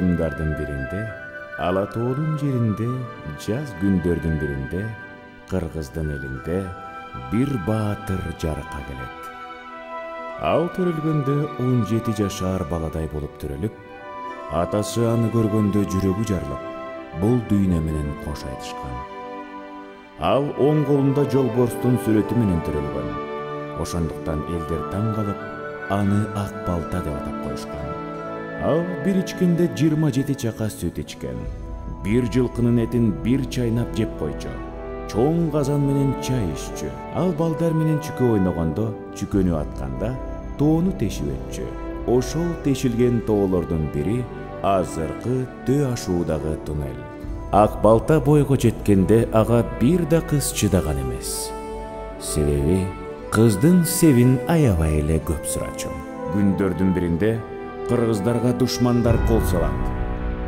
ылымдардын биринде, Ала тоонун жеринде, жаз күндөрдүн биринде, Кыргыздын элинде бир баатыр жарыкка келет. Ал төрөлгөндө 17 жашар баладай болуп төрөлүп, атасы аны көргөндө жүрөгү жарылып, бул дүйнө менен кош айтышкан. Ал оң колунда жолборстун сүрөтү менен төрөлгөн. Ошондуктан элдер таң калып, аны Ак балта деп атап коюшкан. Ал бир ичкенде 27 чака сүт ичкен. Бир жылкынын этин бир чайнап жеп койчу. Чоң казан менен чай иччү. Ал балдар менен чүкө ойногондо, чүкөнү атканда тоону тешип өтчү. Ошол тешилген тоолордун бири азыркы Төө ашуудагы туннель. Ак балта бойго жеткенде ага бир да кыз чыдаган эмес. Себеби кыздын севин аябай эле көп сурачу. Күндөрдүн биринде кыргыздарга душмандар кол салат.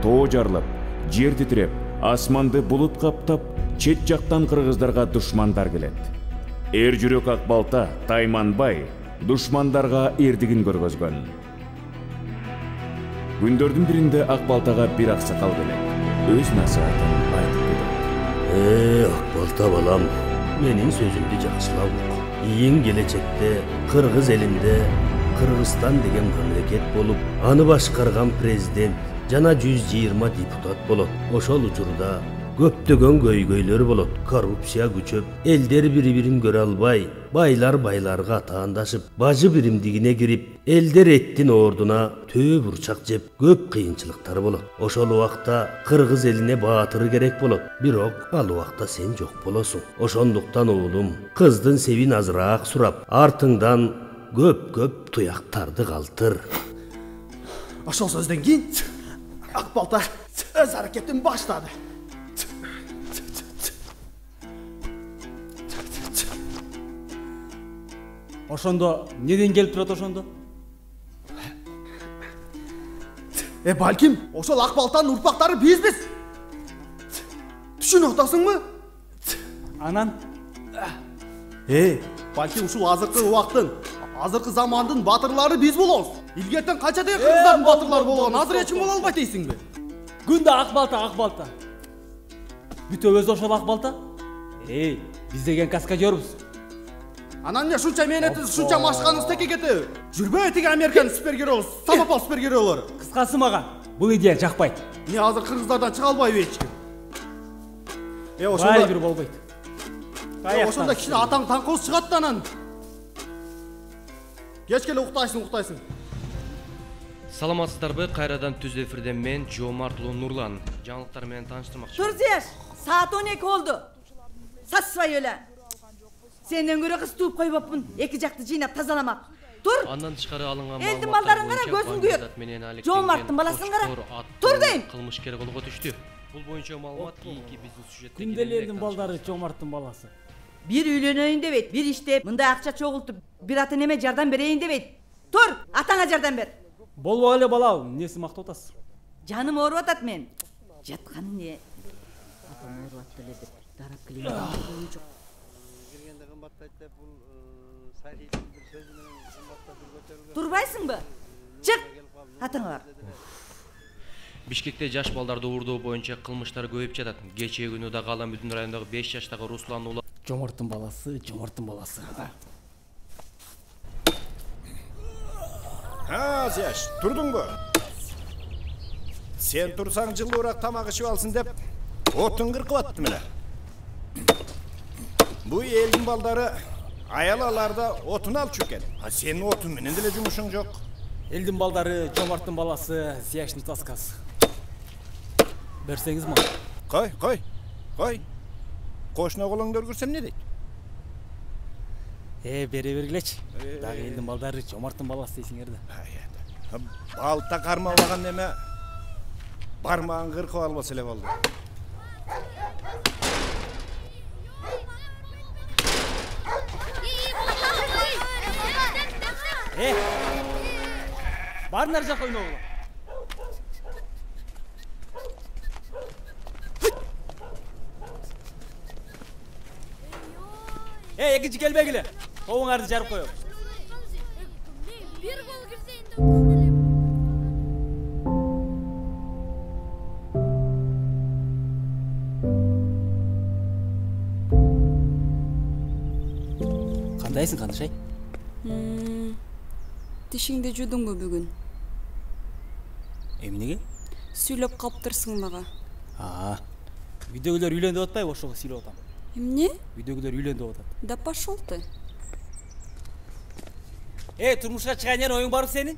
Тоо жарылып, жер титиреп, асманды булут каптап, чет жактан кыргыздарга душмандар келет. Эр жүрөк Ак балта тайманбай душмандарга эрдигин көргөзгөн. Күндөрдүн биринде Ак балтага бир аксакал келет. Өз насаатын айтып кетет. Ак балта балам, менин сөзүмдү жакшылап ук. Ийин келечекте Кыргыз элинде Кыргызстан деген мамлекет болуп, аны башкарган президент жана 120 депутат болот. Ошол учурда көптөгөн көйгөйлөр болот. Коррупция күчөп, элдер бири-бирин көрө албай, байлар байларга атаандашып, бажы биримдигине кирип, элдер эттин ордуна төө бурчак жеп, көп кыйынчылыктар болот. Ошол убакта Кыргыз элине баатыр керек болот. Бирок ал убакта сен жок болосуң. Ошондуктан уулум, кыздын севин азыраак сурап, артыңдан көп туяктарды калтыр. Ошол сөздөн кийин Ак балта өз аракетин баштады. Ошондо неден келип турат ошондо? Балким, ошол Ак балтанын урпактары бизбиз. Түшүнүп атасыңбы? Анан? Балким ушул азыркы убактын, азыркы замандын батырлары биз болобуз. Илгертен канча деген кыргыздардын батырлары болгон, азыр эч ким боло албайт дейсиңби? Күндө Ак балта. Бүтөбүз ошол Ак балта? Биз деген каскадербуз. Анан эмне ушунча мээнетиңиз, ушунча машыганыңыз теке кетеби? Жүрбөй тиги Американын супергеройлору, самопал супергеройлору. Кыскасы мага бул идея жакпайт. Эмне азыр кыргыздардан чыга албайбы эч ким? Ошондо бир болбойт. Ошондо кичине атаң таңкыбыз чыгат да анан. Кеч келе уктайсың. Саламатсыздарбы? Кайрадан түз эфирден мен Жомарт уулу Нурлан жаңылыктар менен тааныштырмакчы. Тур Зияш, саат 12 болду. Сасыбай эле. Сенден көрө кыз тууп койбопмун. Эки жакты жыйнап тазаламак. Тур. Андан тышкары алынган элдин балдарын кара, көзүң күйөт. Жомарттын баласын кара. Тур дейм. Кылмышкер колго түштү. Бул боюнча маалымат кийинки биздин сюжетте. Күндө элдин балдары Жомарттын баласы. Бир үйлөнөйүн дебейт, бир иштеп, мындай акча чогултуп, бир ата неме жардам берейин дебейт. Тур, атаңа жардам бер. Болбой эле бала, эмнеси мактап атасыз? Жаным ооруп атат мен. Жатканы не? Атам ооруп атты эле деп дарап келейин. Киргенде кымбаттайт деп бул сайрийдин бир сөзү менен кымбаттап көтөрүлгөн. Турбайсыңбы? Чык, атаңа бар. Бишкекте жаш балдарды уурдоо боюнча кылмыштар көбөйүп жатат. Кечээ күнү да Калан бүтүн районундагы 5 жаштагы Руслан уулу Жомарттын баласы. Зияш, турдуңбу? Сен турсаң жылуураак тамак ичип алсын деп отун кыркып аттым эле. Бу элдин балдары аялаларда отун алчу экен. Сенин отун менен деле жумушуң жок. Элдин балдары Жомарттын баласы, Зияштын таскасы. Берсеңиз мага. Кой. Кошуна колоңдор көрсөм не дейт? Бере бергилечи. Дагы элдин балдары Жомарттын баласы дейсиңер да. Балта кармабаган неме бармагын кыркып албаса эле болду. Бар нар жак ойногула. Экинчи келбегиле. Тобуңарды жарып коём. Бир гол кирсе Кандайсың, Канышай? Тишиңди жудуңбу бүгүн? Эмнеге? Сүйлөп калыптырсың мага. Үйдөгүлөр үйлөндүп атпайбы, ошого сүйлөп атам. Эмне? Үйдөгүлөр үйлөндүп атат. Да пошел ты. Турмушка чыгайын оюң барбы сенин?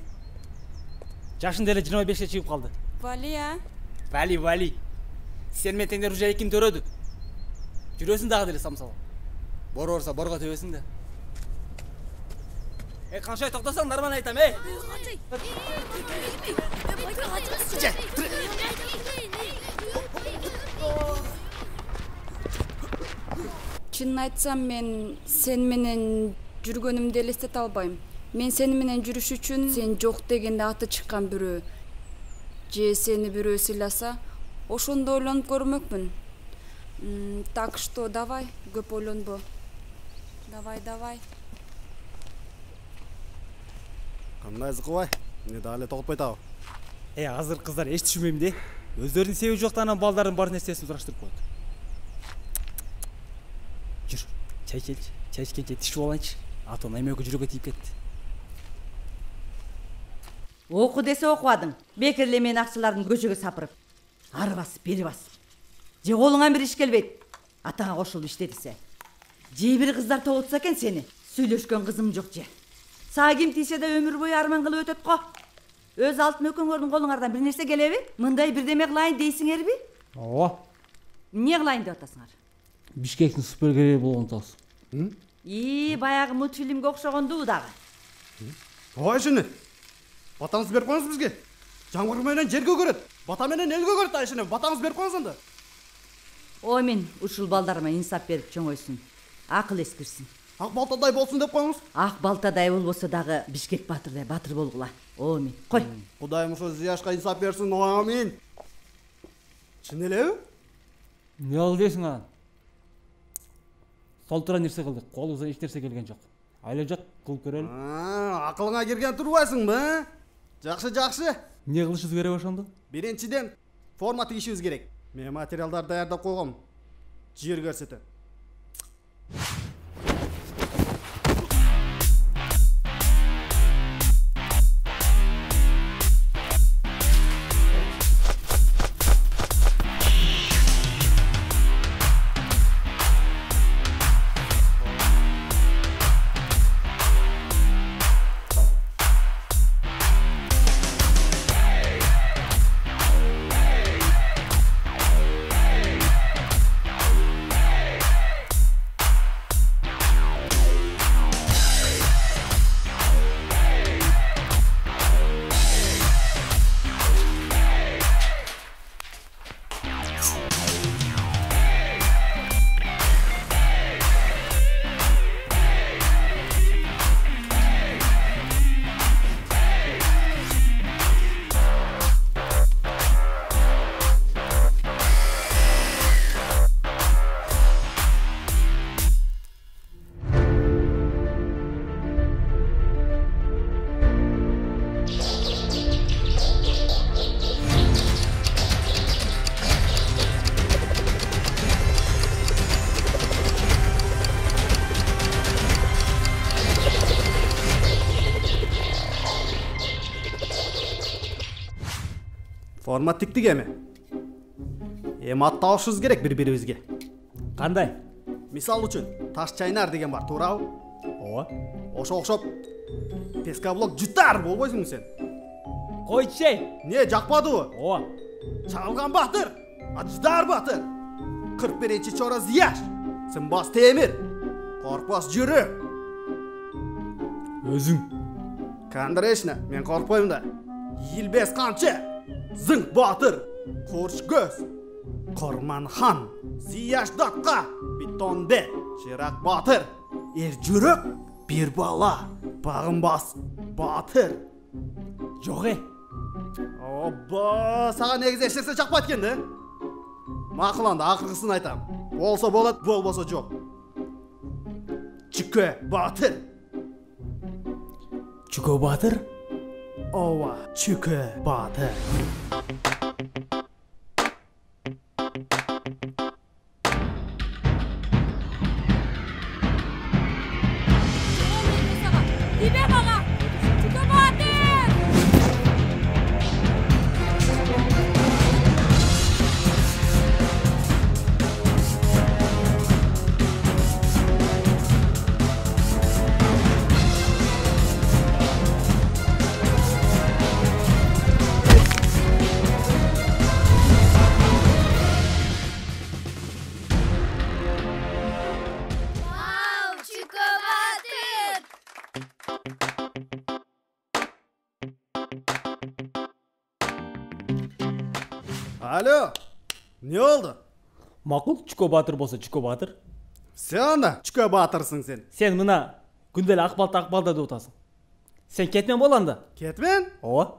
Жашың деле 25-ке чыгып калды. Вали, а? Вали. Сен менен теңдер уже экин төрөдү. Жүрөсүң дагы деле самсал. Бор орса борго төбөсүң да. Каншай токтосоң, норман айтам, Чынын айтсам, мен сен менен жүргөнүмдү элестете албайм. Мен сени менен жүрүш үчүн сен жок дегенде аты чыккан бирөө же сени бирөө сыйласа, ошондо ойлонуп көрмөкмүн. Так что давай, көп ойлонбо. Давай. Кандай зыкыбай? Эмне дагы тогутпай атабы? Азыр кыздар эч түшүнбөйм де. Өздөрүнүн себеби жоктан балдардын бар нерсесин сураштырып коет. Жүр, чай ичеличи. Чай ичкенче тишип алайынчы. Атон эме экөө жүрөгө тийип кетти. Оку десе окубадың. Бекерли мен акчаларын көчөгө сапырып. Ары басып, бери басып. Же колуңан бир иш келбейт. Атаңа кошулуп иште десе. Же бир кыздар тоотса экен сени. Сүйлөшкөн кызым жок же. Сага ким тийсе да өмүр бою арман кылып өтөт го. Өз алтын өкөңөрдүн колуңардан бир нерсе келеби? Мындай бирдеме кылайын дейсиңерби? Ооба. Эмне кылайын деп атасыңар? Бишкектин супергерои болгон атабыз. Баягы мультфильмге окшогондуу дагы. Ой шыны. Батаңыз берип коюңуз бизге. Жаңгыр менен жерге көрөт. Бата менен элге көрөт айшыны. Батаңыз берип коюңуз анда. Ой мен ушул балдарыма инсап берип чоңойсун. Акыл эскирсин. Ак балтадай болсун деп коюңуз. Ак балтадай болбосо дагы Бишкек Батырдай батыр болгула. Ой мен. Кой. Кудайым ошо Зияшка инсап берсин. Амин. Чын элеби? Эмне кыл дейсиң анан? Сол тура нерсе кылдык. Колубуздан эч нерсе келген жок. Айла жак кылып көрөлү. Акылыңа кирген турбайсыңбы? Жакшы. Эмне кылышыбыз керек ошондо? Биринчиден форма тигишибиз керек. Мен материалдар даярдап койгом. Жер көрсөтөм. Формат тиктик эми. Ат табышыбыз керек бири-бирибизге. Кандай? Мисал үчүн, таш чайнар деген бар, туурабы? Ооба. Ошо окшоп пескоблок жутар болбойсуңбу сен? Койчу. Не, жакпадыбы? Ооба. Чагылган Батыр, Жудар Батыр, 41-чора Зияш, Сынбас Темир, Коркпос Жүрөк. Өзүң. Кандырешна, мен коркпойм да. Илбес Камчы, Зыңк Батыр, Корч Көз, Корманхан, Зияш Датка, Бетонбек, Ширак Батыр, Жүрөк, бир бала, Багынбас Батыр. Жок Оба, сага негизи эч нерсе жакпайт экен да. Макул анда акыркысын айтам. Болсо болот, болбосо жок. Чүкө Батыр. Чүкө Батыр? Ооба, Чүкө Батыр. Тибе мага! Чуко Батыр! Alo. Ne oldu? Макул Чуко Батыр болсо Чуко Батыр. Sen anda Çuko Batır'sın sen. Сен мына күнделе акбалда деп атасың. Сен кетмен бол анда. Ketmen? Ооба.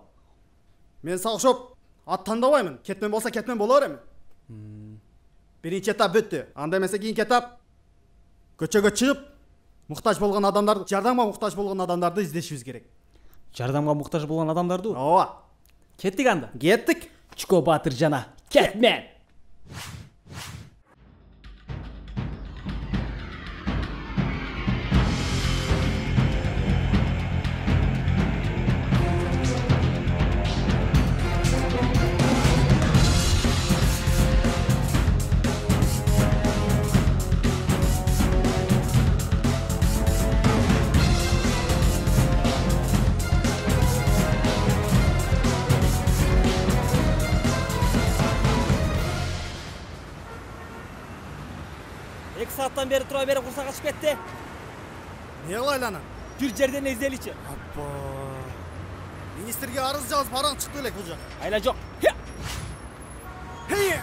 Men sağışop at tandabаймын. Ketmen bolsa ketmen bola берем. Birinci etap бүтті. Анда эмесе кийинки этап көчөгө чыгып муктаж болгон адамдар, жардамга муктаж болгон адамдарды издешибиз керек. Жардамга муктаж болгон адамдарды? Ооба. Кеттик анда. Кеттик. Чуко Батыр жана кетмен. Эки сааттан бери тура бери курсак ачып кетти. Не кылайлы? Бир жерден изделичи. Апа. Министрге арыз жазып параң чыкты элек бул жака. Айла жок. Хей!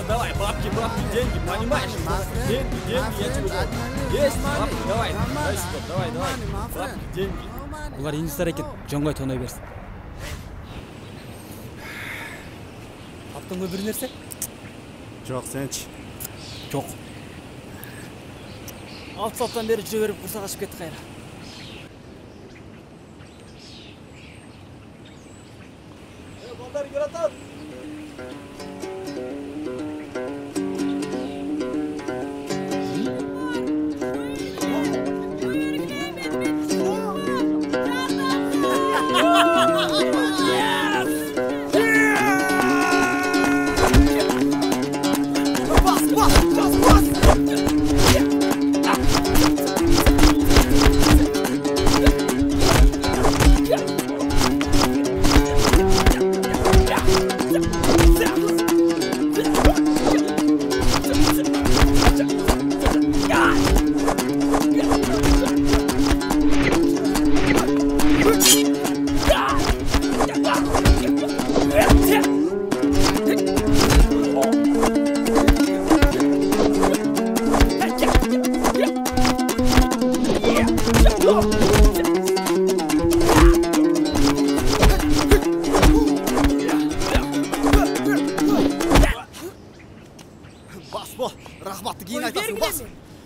Давай, бабки, деньги, понимаешь? Деньги, я тебе говорю. Есть, бабки, давай, давай, бабки, деньги. Булар инвестор экен, жоңгой тоной берсин. Таптыңбы бир нерсе? Жок, сенчи. Жок. 6 сааттан бери жүрө берип курсак ачып кетти кайра. Балдар көрөтөт.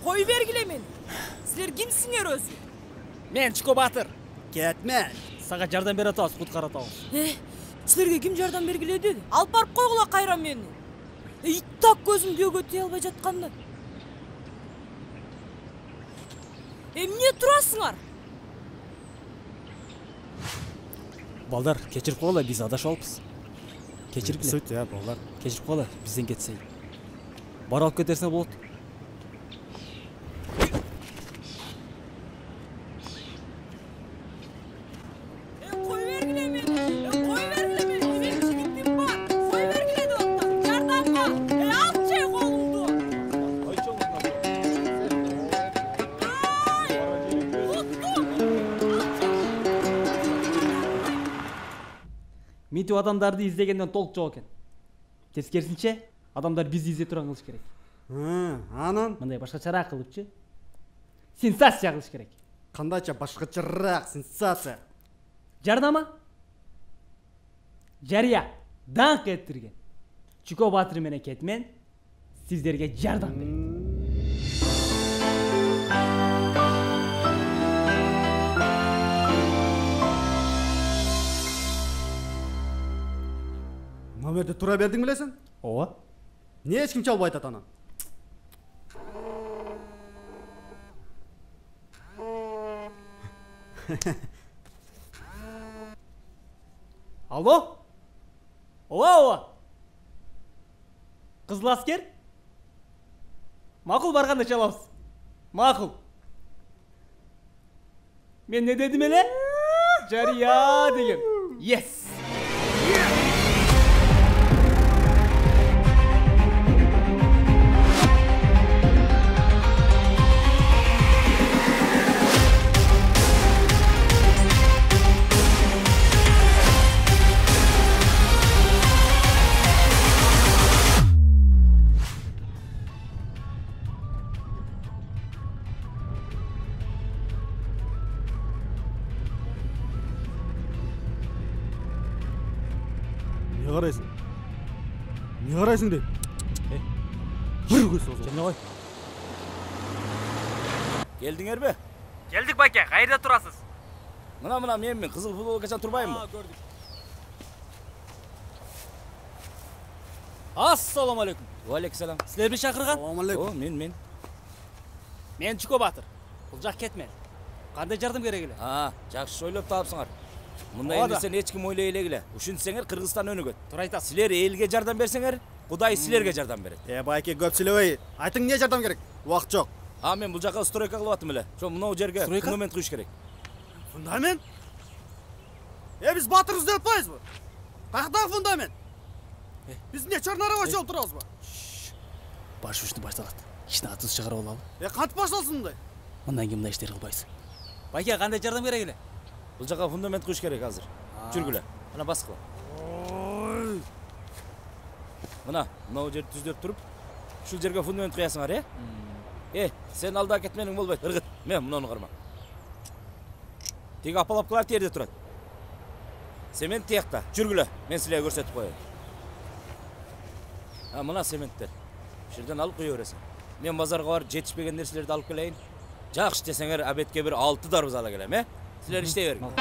Koy vergile men. Sizler kimsingер өзү? Мен Чуко Батыр. Кетмен. Сага жардам бере атабыз, куткара атабыз. Силерге ким жардам бергиле деди? Алып барып койгула кайра мени. Ит так көзүм күйгө тие албай жатканда. Эмне турасыңар? Балдар, кечирип койгула, биз адашып алыппыз. Кечирип Сөйт я, балдар. Кечирип койгула, бизден кетсей. Бара алып кетерсине болот. Митип адамдарды издегенден толук жок экен. Тескерисинче, адамдар бизди издей турган кылыш керек. Анан Мындай башкачараак кылыпчы. Сенсация кылыш керек. кандайча башкачараак сенсация? Жардама. Жарыя даңк ettирген. Чүкө Батыр менен Кетмен сиздерге жардам берет. Номерди тура бердиң билесиң? Ооба. Не эч ким чалбай атат анан? Алло? Ооба. Кызыл аскер? Макул барганда чалабыз. Макул. Мен не дедим эле? Жарыя дегем. Yes. Не карайсың деп? Бір көз оза. Жана кой. Келдиңер бе? Келдик байке, кайерде турасыз? Мына мен кызыл футболкачан турбаймынбы? Көрдүк. Ассаламу алейкум. Алейкум. Силер бир чакырган? Салам алейкум. О, мен. Мен Чүкө Батыр. Бул жак Кетмен. Кандай жардам керек эле? Жакшы ойлоп таапсыңар. Мындай Оода. нерсени эч ким ойлой элегиле. Ушинтсеңер Кыргызстан өнүгөт. Тура айтасыз. Силер элге жардам берсеңер, Кудай силерге жардам берет. Байке көп сүйлөбөй. Айтың не жардам керек? Убакыт жок. Мен бул жака стройка кылып аттым эле. Ошо мынау жерге фундамент куюш керек. Фундамент? Биз Батыр издеп атпайбызбы? Каяктагы фундамент? Биз эмне чарна араба чалып турабызбы? Баш ушты башталат. Ичине атыз чыгарып алалы. Кантип башталсын мындай? Мындан кийин мындай иштер кылбайсың. Байке, кандай жардам керек эле? Бул жака фундамент куюш керек азыр. Жүргүлө. Мына баскыла. Мынау жерди түздөп туруп, ушул жерге фундамент куясыңар, сен алда кетмениң болбойт. Ыргыт. Мен муну карма. Тиги апалапкалар терде турат. Цемент тиякта. Жүргүлө. Мен силерге көрсөтүп коеюн. Мына цементтер. Ушерден алып куя бересиң. Мен базарга барып жетишпеген нерселерди алып келейин. Жакшы десеңер, абетке бир 6 дарбыз ала келем, Силер иштей бериң.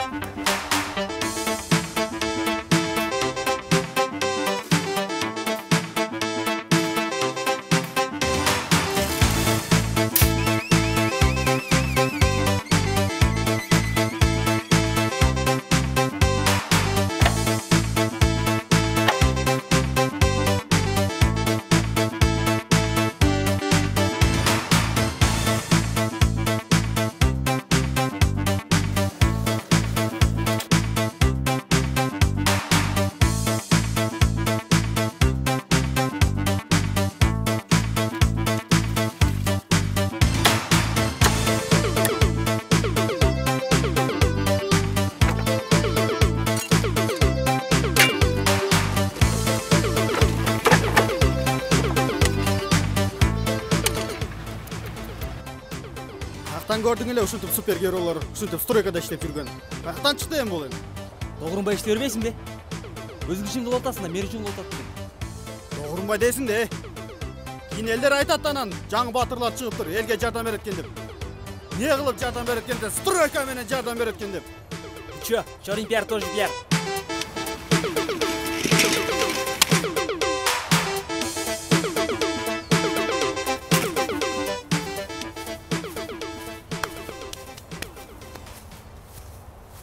Көрдүң эле ушинтип супергеройлор, ушинтип стройкада иштеп жүргөн. Каяктан чыкты эми бул эми? Догурунбай иштей бербейсиңби? Өзүң үчүн кылып атасың да, мен үчүн кылып атат. Догурунбай дейсиң да, Кийин элдер айтат анан жаңы батырлар чыгыптыр, элге жардам берет экен деп. Не кылып жардам берет экен деп, стройка менен жардам берет экен деп. Чё, чорин пиар тоже пиар.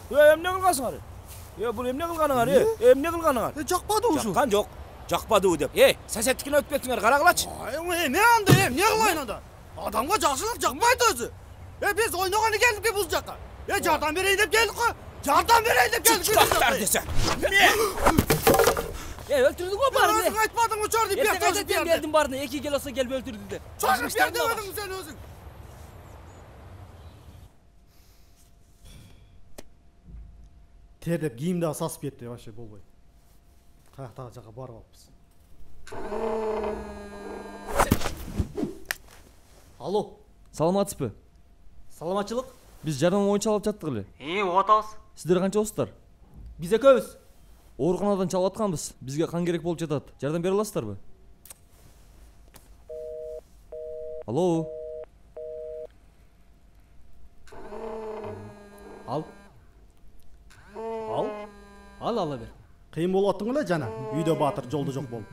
Эмне кылгансыңар? Бул эмне кылганыңар? Эмне кылганыңар? Жакпады ушул. Жаккан жок. Жакпады деп. Соседтикине өтүп кеттиңер, карагылачы. Эмне анда, эмне кылайын анда? Адамга жакшылык жакпайт өзү. Биз ойногону келдик бул жака. Жардам берейин деп келдик го. Жардам берейин деп келдик. Чуктар десе. Өлтүрдүң го барын. Өзүң айтпадың учор деп тоже келдим барын. 2 кел болсо келип өлтүрдү деп. Чоң бердиң сен өзүң. Тер деп кийимди сасып кетти, вообще болбойт. Каяктагы жакка барып алыппыз. Алло. Саламатсызбы? Саламатчылык. Биз жардам боюнча чалып жаттык эле. Угуп атабыз. Сиздер канчабыздар? Биз экөөбүз. Ооруканадан чалып атканбыз. Бизге кан керек болуп жатат. Жардам бере аласыздарбы? Алло. Ал. Ала бер. Кыйын болуп аттың эле жана. Үйдө Батыр жолдо жок болуп.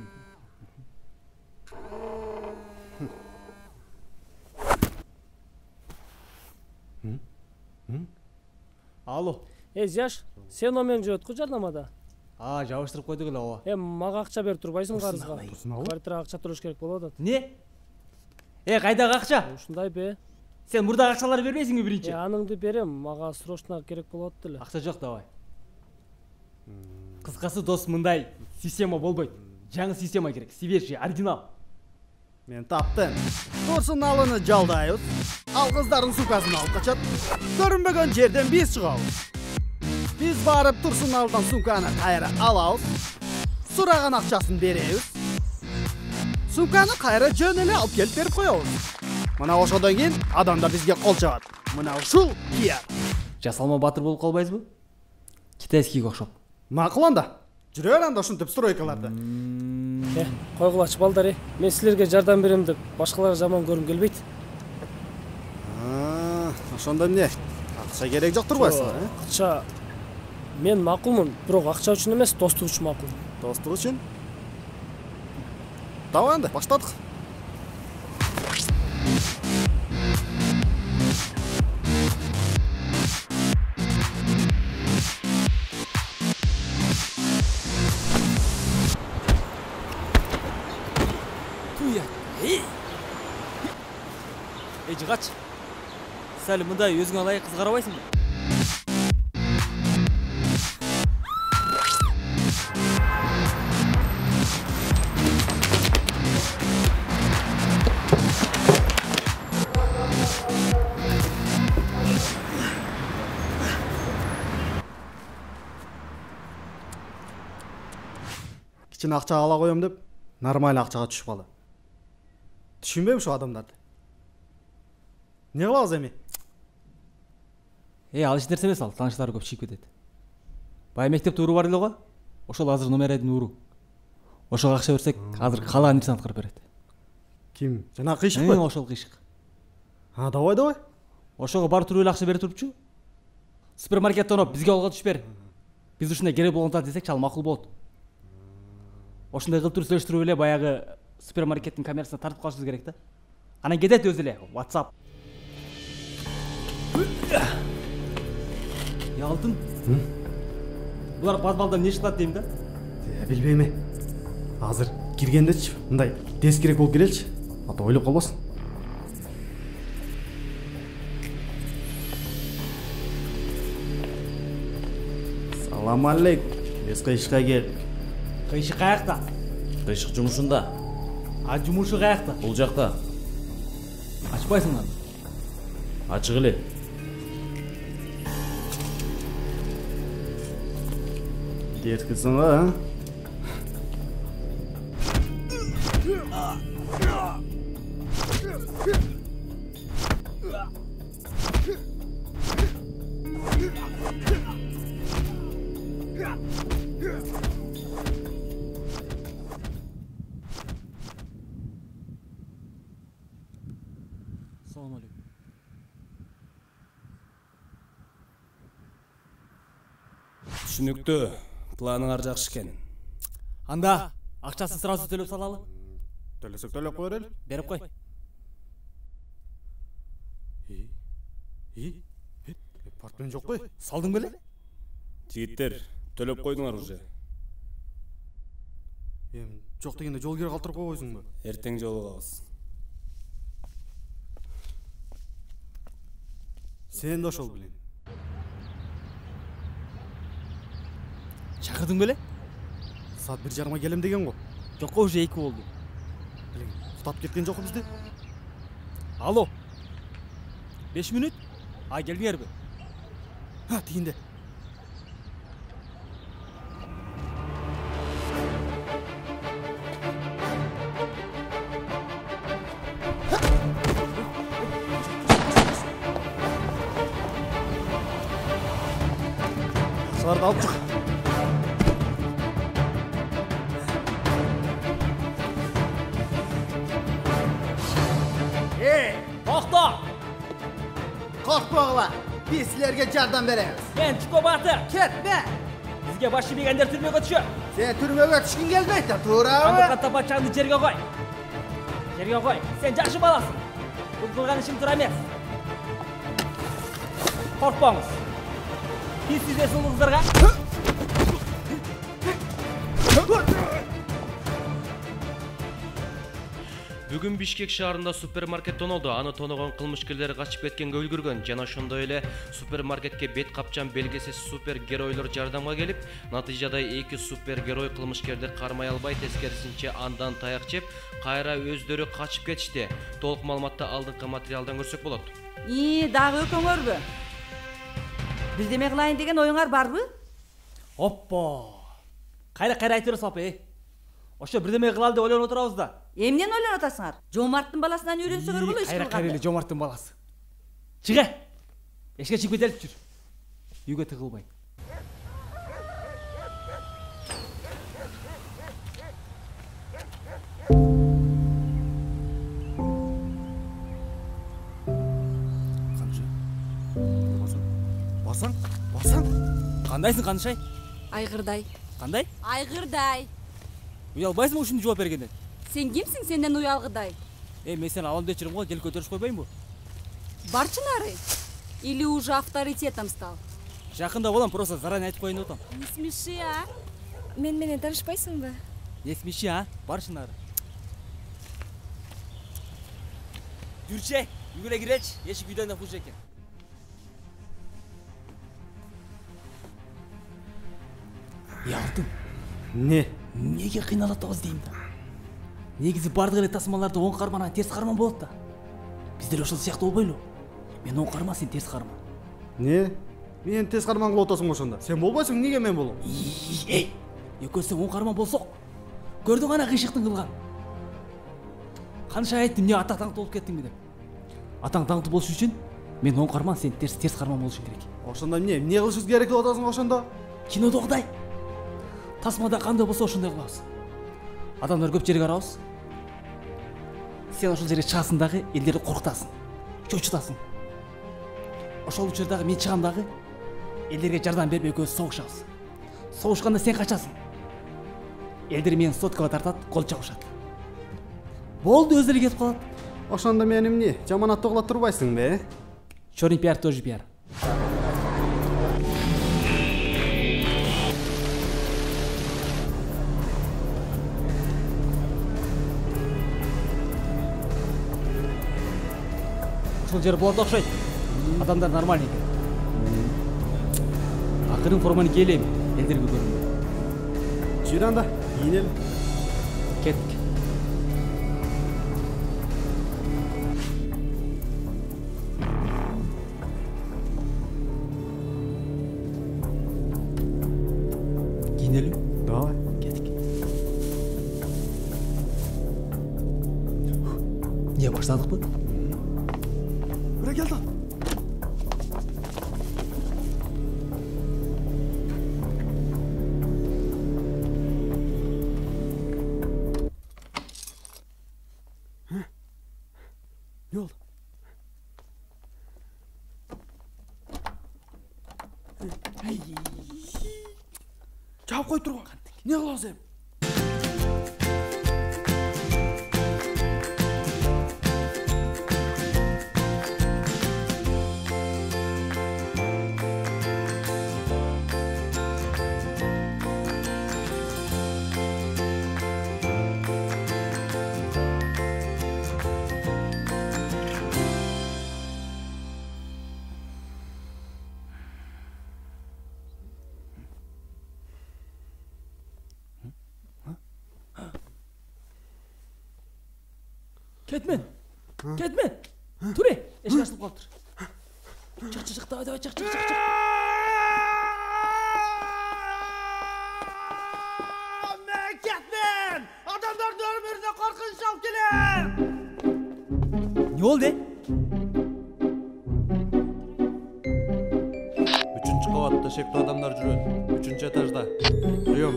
Алло. Жаш, сен омен жүрөткү жардамада? Жабыштырып койдук эле ооба. Мага акча берип турбайсың карызга. Квартирага акча төлөш керек болуп атат. Не? Кайдагы акча? Ушундай бе. Сен мурдагы акчаларды бербейсиңби биринчи? Аныңды берем, мага срочно керек болуп атты эле. Акча жок давай. Кыскасы дос, мындай система болбойт. Жаңы система керек. Свежий, оригинал. Мен таптым. Турсуналыны жалдайбыз. Ал кыздардын сумкасын алып качат. Көрүнбөгөн жерден биз чыгабыз. Биз барып Турсуналдан сумканы кайра алабыз. Сураган акчасын беребиз. Сумканы кайра жөн эле алып келип берип коебуз. Мына ошодон кийин адамдар бизге кол чабат. Мына ушул пиар. Жасалма батыр болуп калбайсызбы? Китайскийге окшоп. Макул анда. Жүрө бер анда ушинтип стройкаларда. Койгулачы балдар, мен силерге жардам берем деп башкалар жаман көрүм келбейт. Ошондо эмне? Акча керек жок турбайсың, Акча мен макулмун, бирок акча үчүн эмес, достук үчүн макул. Достук үчүн? Давай анда, баштадык. Жыгач. Сәл мындай өзүңө ылайык кыз карабайсыңбы? Кичине акча ала коем деп, нормаль акчага түшүп калды. Түшүнбөйм ушу адамдарды. Не кылабыз эми? Ал эч нерсе эмес, ал тааныштары көп чыгып кетет. Бая мектепте уру бар эле го. Ошол азыр номер 1 уру. Ошого акча берсек, азыр каалаган нерсени аткарып берет. Ким? Жана кыйшыкпы? Ошол кыйшык. Давай. Ошого бар туруп эле акча берип турупчу. Супермаркеттен оп, бизге алга түшүп бер. Биз ушундай керек болгондо десек, чал макул болот. Ошундай кылып туруп сүйлөштүрүп эле баягы супермаркеттин камерасына тартып калышыбыз керек да. Анан кетет өзү эле WhatsApp. Алтын? Булар подвалдан не чыгат дейм да? Билбейм. Азыр киргендечи, мындай тез керек болуп келеличи. Ата ойлоп калбасын. Салам алейкум. Биз кыйшыкка келдик. Кыйшык каякта? Кыйшык жумушунда. Жумушу каякта? Бул жакта. Ачпайсың аны? Ачык эле. Дерткисиң ба, Assalamu alaikum. Түшүнүктүү. Планыңар жакшы экен. Анда акчасын сразу төлөп салалы. Төлөсөк төлөп кой эле. Берип кой. Портмен жок кой? Салдың беле? Жигиттер, төлөп койдуңар уже. Жок дегенде жол кире калтырып койбойсуңбу? Эртең жолугабыз. Сен да ошол билем. Чакырдың беле? Саат 1:30 келем деген го. Жок, уже 2 болду. Уктап кеткен жокпу бизди? Алло. 5 мүнөт? Келдиңерби? Тигинде. Башкаларды алып чык. Токто! Korkmagılar. Biz sizlerge jardam beremiz. Мен Чуко Батыр. Ketme. Бизге баш жемегендер түрмөгө түшөт. Sen türmege düşkün gelmeydi, tuğra mı? Андыкка тапачаңды жерге кой. Жерге кой. Сен жакшы баласың. Бул кылган ишим туура эмес. Коркпоңуз. Биз сизге сулуу кыздарга Бүгүн Бишкек шаарында супермаркет тонолду. Аны тоногон кылмышкерлер качып кеткенге үлгүргөн. Жана ошондой эле супермаркетке бет капчан белгисиз супергеройлор жардамга келип, натыйжада эки супергерой кылмышкерди кармай албай, тескерисинче андан таяк жеп, кайра өздөрү качып кетишти. Толук маалыматты алдыңкы материалдан көрсөк болот. Дагы өкөңөрбү? Бирдеме кылайын деген оюңар барбы? Оппо. Кайра айтып бересиз апа, Ошо бирдеме кылалы деп ойлонуп отурабыз да. Эмнени ойлонуп атасыңар? Жомарттын баласынан үйрөнсөңөр болот иш кылганда. Кайра эле Жомарттын баласы. Чыга. Эшикке чыгып кетелик жүр. Үйгө тыгылбай. Барсаң? Кандайсың, Канышай? Айгырдай. Кандай? Айгырдай. Уялбайсың ушуну жооп бергенде? Сен кимсиң, сенден уялгыдай? Мен сени алам дечирим го, жел көтөрүш койбоймунбу? Барчы нары? Или уже авторитетом стал? Жакында болом, просто заранее айтып коеюн деп атам. Не смеши, а? Мен менен таанышпайсыңбы? Не смеши, а? Барчы нары. Жүрче, үйгө эле киречи, эшик үйдөн да куш экен. Алтын. Не? Неге кыйналып атабыз дейм да. Негизи бардык эле тасмаларды оң карманан терс карман болот да. Биздер ошол сыяктуу болбойлу. Мен оң карман, сен терс карман. Не? Мен терс карман кылып атасың ошондо. Сен болбойсуң, неге мен болом? Экөөсү оң карман болсок, көрдүң ана кыйшыктын кылган. Канча айттым, эмне ата таңты болуп кеттиңби деп. Атаң таңты болуш үчүн мен оң карман, сен терс карман болушуң керек. Ошондо эмне кылышыбыз керек деп атасың ошондо? Кинодогудай. Тасмада кандай болсо ошондой кылабыз. Адамдар көп жерге барабыз. Сен ошол жерге чыгасың дагы, элдерди коркутасың, чочутасың. Ошол учурдагы мен чыгам дагы, элдерге жардам берип экөөбүз согушабыз. Согушканда сен качасың. Элдер мени соткага тартат, кол чабышат. Болду, өздөрү кетип калат. Ошондо мен эмне, жаман аттуу кыла турбайсыңбы? Чорный пиар тоже пиар. Ошол жер болот окшойт. Адамдар нормальный экен. Акырын форманы киелейм, элдерге көрүнбөй. Жүрү анда, кийинели. Кеттик. Кийинели? Давай. Кеттик. Не баштадыкпы? Келді. Не oldu? Жауап қойып тұрған. Не қыласың? Ketmen. Ketmen. Ture. Eşik açılıp kalıptır. Çık. Давай, çık. Men ketmen. Adamlar önümüzde korkunç alıp gelir. Ne oldu? Üçüncü кабатта шектүү адамдар жүрөт. 3-этажда. Прием.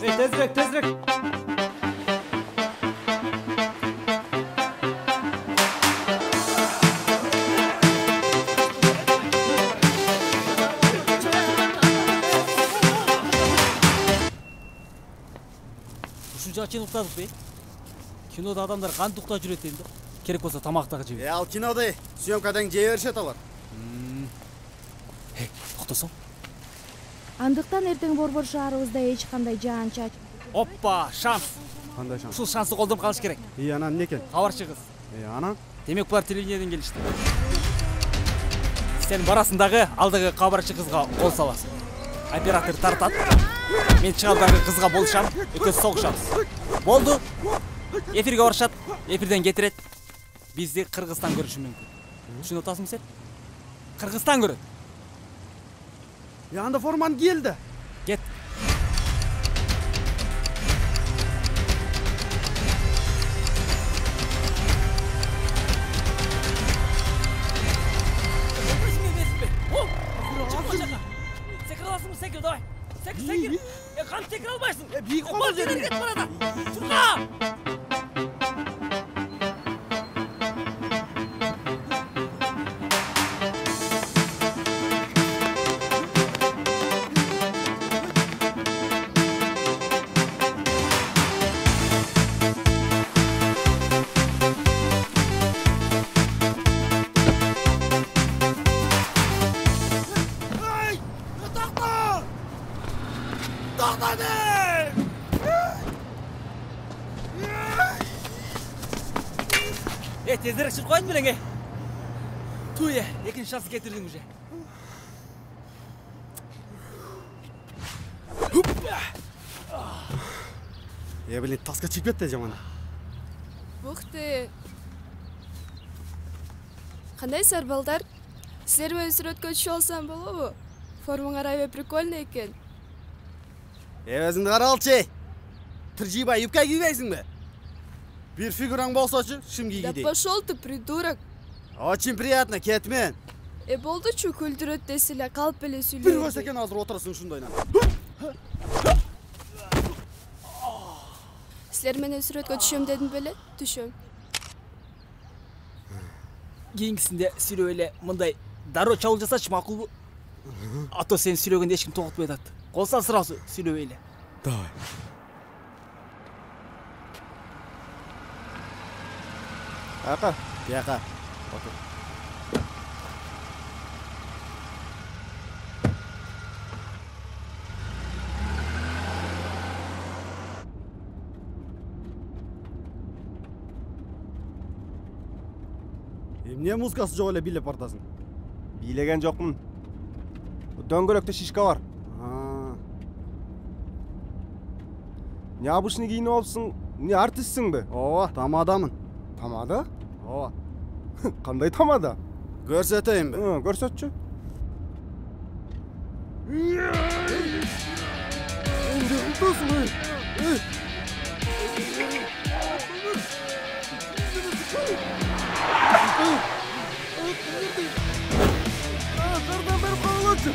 Тезирээк. Ушунча чейин уктадыкпы? Кинода адамдар кантип уктап жүрөт энди? Керек болсо тамак дагы жебейт. Ал кинода съемкадан жей беришет алар. Токтосоң. Андыктан эртең борбор шаарыбызда эч кандай жаан-чач. Оппа, шанс. Кандай шанс? Ушул шансты колдонуп калыш керек. Анан эмне экен? Кабарчы кыз. Анан? Демек булар телевидениеден келишти. Сен барасың дагы алдыгы кабарчы кызга кол саласың. Оператор тартат. Мен чыгам дагы кызга болушам, экөөбүз согушабыз. Болду. Эфирге барышат, эфирден кетирет. Бизди Кыргызстан көрүшү мүмкүн. Түшүнүп атасың сен? Кыргызстан көрөт. Анда форман келди. Кет. Секир, давай. Секир. Кантип секире албайсың? Бийик кол жерге кетип барат. Турга! Tezdirek çık koyun bilenge. Tuye, ikinci şansı getirdin уже. Блин, таска чип кетти жаман. Ух ты. Кандайсыздар балдар? Силер менен сүрөткө түшө алсам болобу? Формаңар аябай прикольный экен. Өзүңдү каралчы. Тыржибай юбка кийбейсиңби? Bir figüran bolsa-çı, şimdi Да gideyim. пошел ты, придурок. Очень приятно, кетмен. Болду-чу күлдүрөт десиле, калп эле Bir сүйлөйт. көз экен азыр отурасың ушундайна. Силер менен сүрөткө түшөм дедим беле? Түшөм. Кийинкисинде сүйлөп эле мындай дароо чабуул жасачы макулбу? А то сен сүйлөгөндө эч ким токтотпой атат. Кол сал сразу сүйлөп эле. Давай. Ака, яка. Отур. Эмне музыкасы жок эле бийлеп бартасың? Бийлеген жокмун. Дөңгөлөктө шишка бар. Не обычный кийинип алыпсың? Не артистсиңби? Ооба, тамадамын. Тамада? Ооба. Кандай тамада? Көрсөтөйүнбү? Көрсөтчү. Эмне кыласың? Жардам берип коелучу.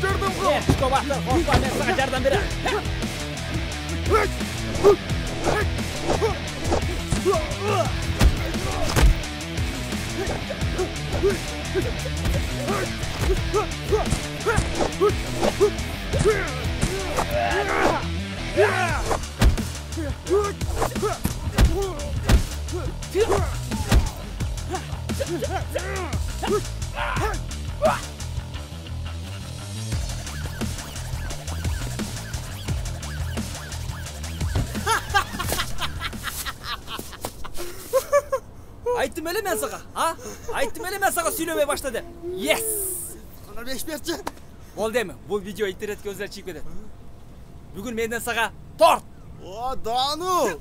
Жардам кыл. Шкобаттар, коркпа, мен сага жардам берем. Ayttım эле мен сага, а? Ayttым эле мен сага сүйлөбөй башта деп. Yes! Кана беш берчи. Бол деме, бул видео интернетке өзүнө чыгып кетет. Бүгүн менден сага торт. О, Дану!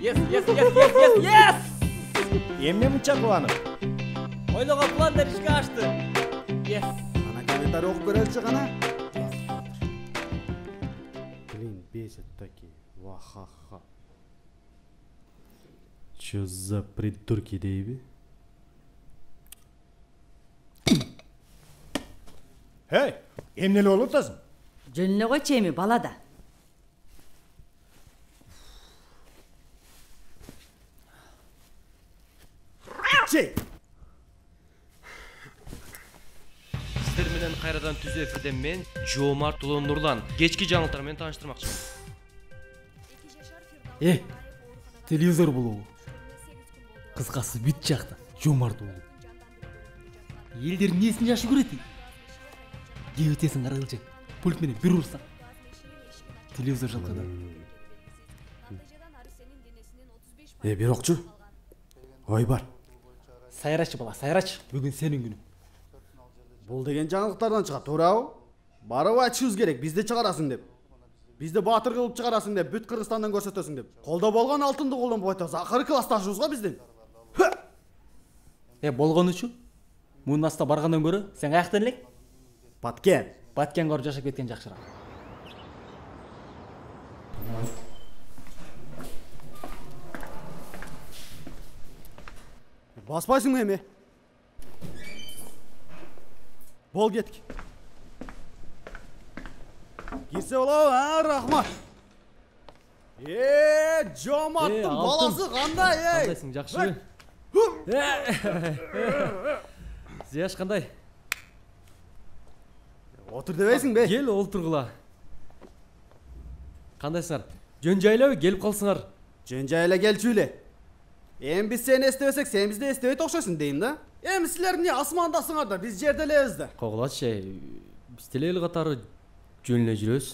Yes! Yes! Yes! Yes! Yes! Yes! Эмне мынча кубанып? ойлогон пландар ишке ашты. Yes. Ана комментарий окуп береличи кана. Блин, бесит такие. Ва-ха-ха. Чё за придурки дейби? Hey, emneli olup tasın? Жөнүнө койчу эми бала да. Чей. Сиздер менен кайрадан түз эфирде мен Жоомарт уулу Нурлан кечки жаңылыктар менен тааныштырмакчымын. Телевизор болобу. Кыскасы бүт жакта Жоомарт уулу. Элдер несин жакшы көрөт? Кеп өтесиң карагылчы. Пульт менен бир урсаң. Телевизор жалкады. Бирокчу. Ой бар. Сайрачы бала, сайрач. Бүгүн сенин күнүң. Бул деген жаңылыктардан чыгат, туурабы? Барып айтышыбыз керек, бизди чыгарасың деп. Бизди баатыр кылып чыгарасың деп, бүт Кыргызстандан көрсөтөсүң деп. Колдо болгон алтынды колдонбой атабыз. Акыры классташыбыз го биздин. Болгонучу? Мунун астына баргандан көрө, сен каяктан элек? Баткен. Баткен көрүп жашап кеткен жакшыраак. Баспайсыңбы эми? Бол кетик. Кирсе болобу, рахмат. Жоомарттын баласы кандай, Кандайсың, жакшы? Зияш кандай? Отур дебейсиңби? Кел, олтургула. Кандайсыңар? Жөн жайлабы, келип калсыңар. Жөн жайла келчү эле. Эми биз сени эстебесек, сен бизди эстебейт окшойсуң дейм да. Эми силер эмне асмандасыңар да, биз жерде элебиз да. Когулачы, биз деле эл катары жөн эле жүрөбүз.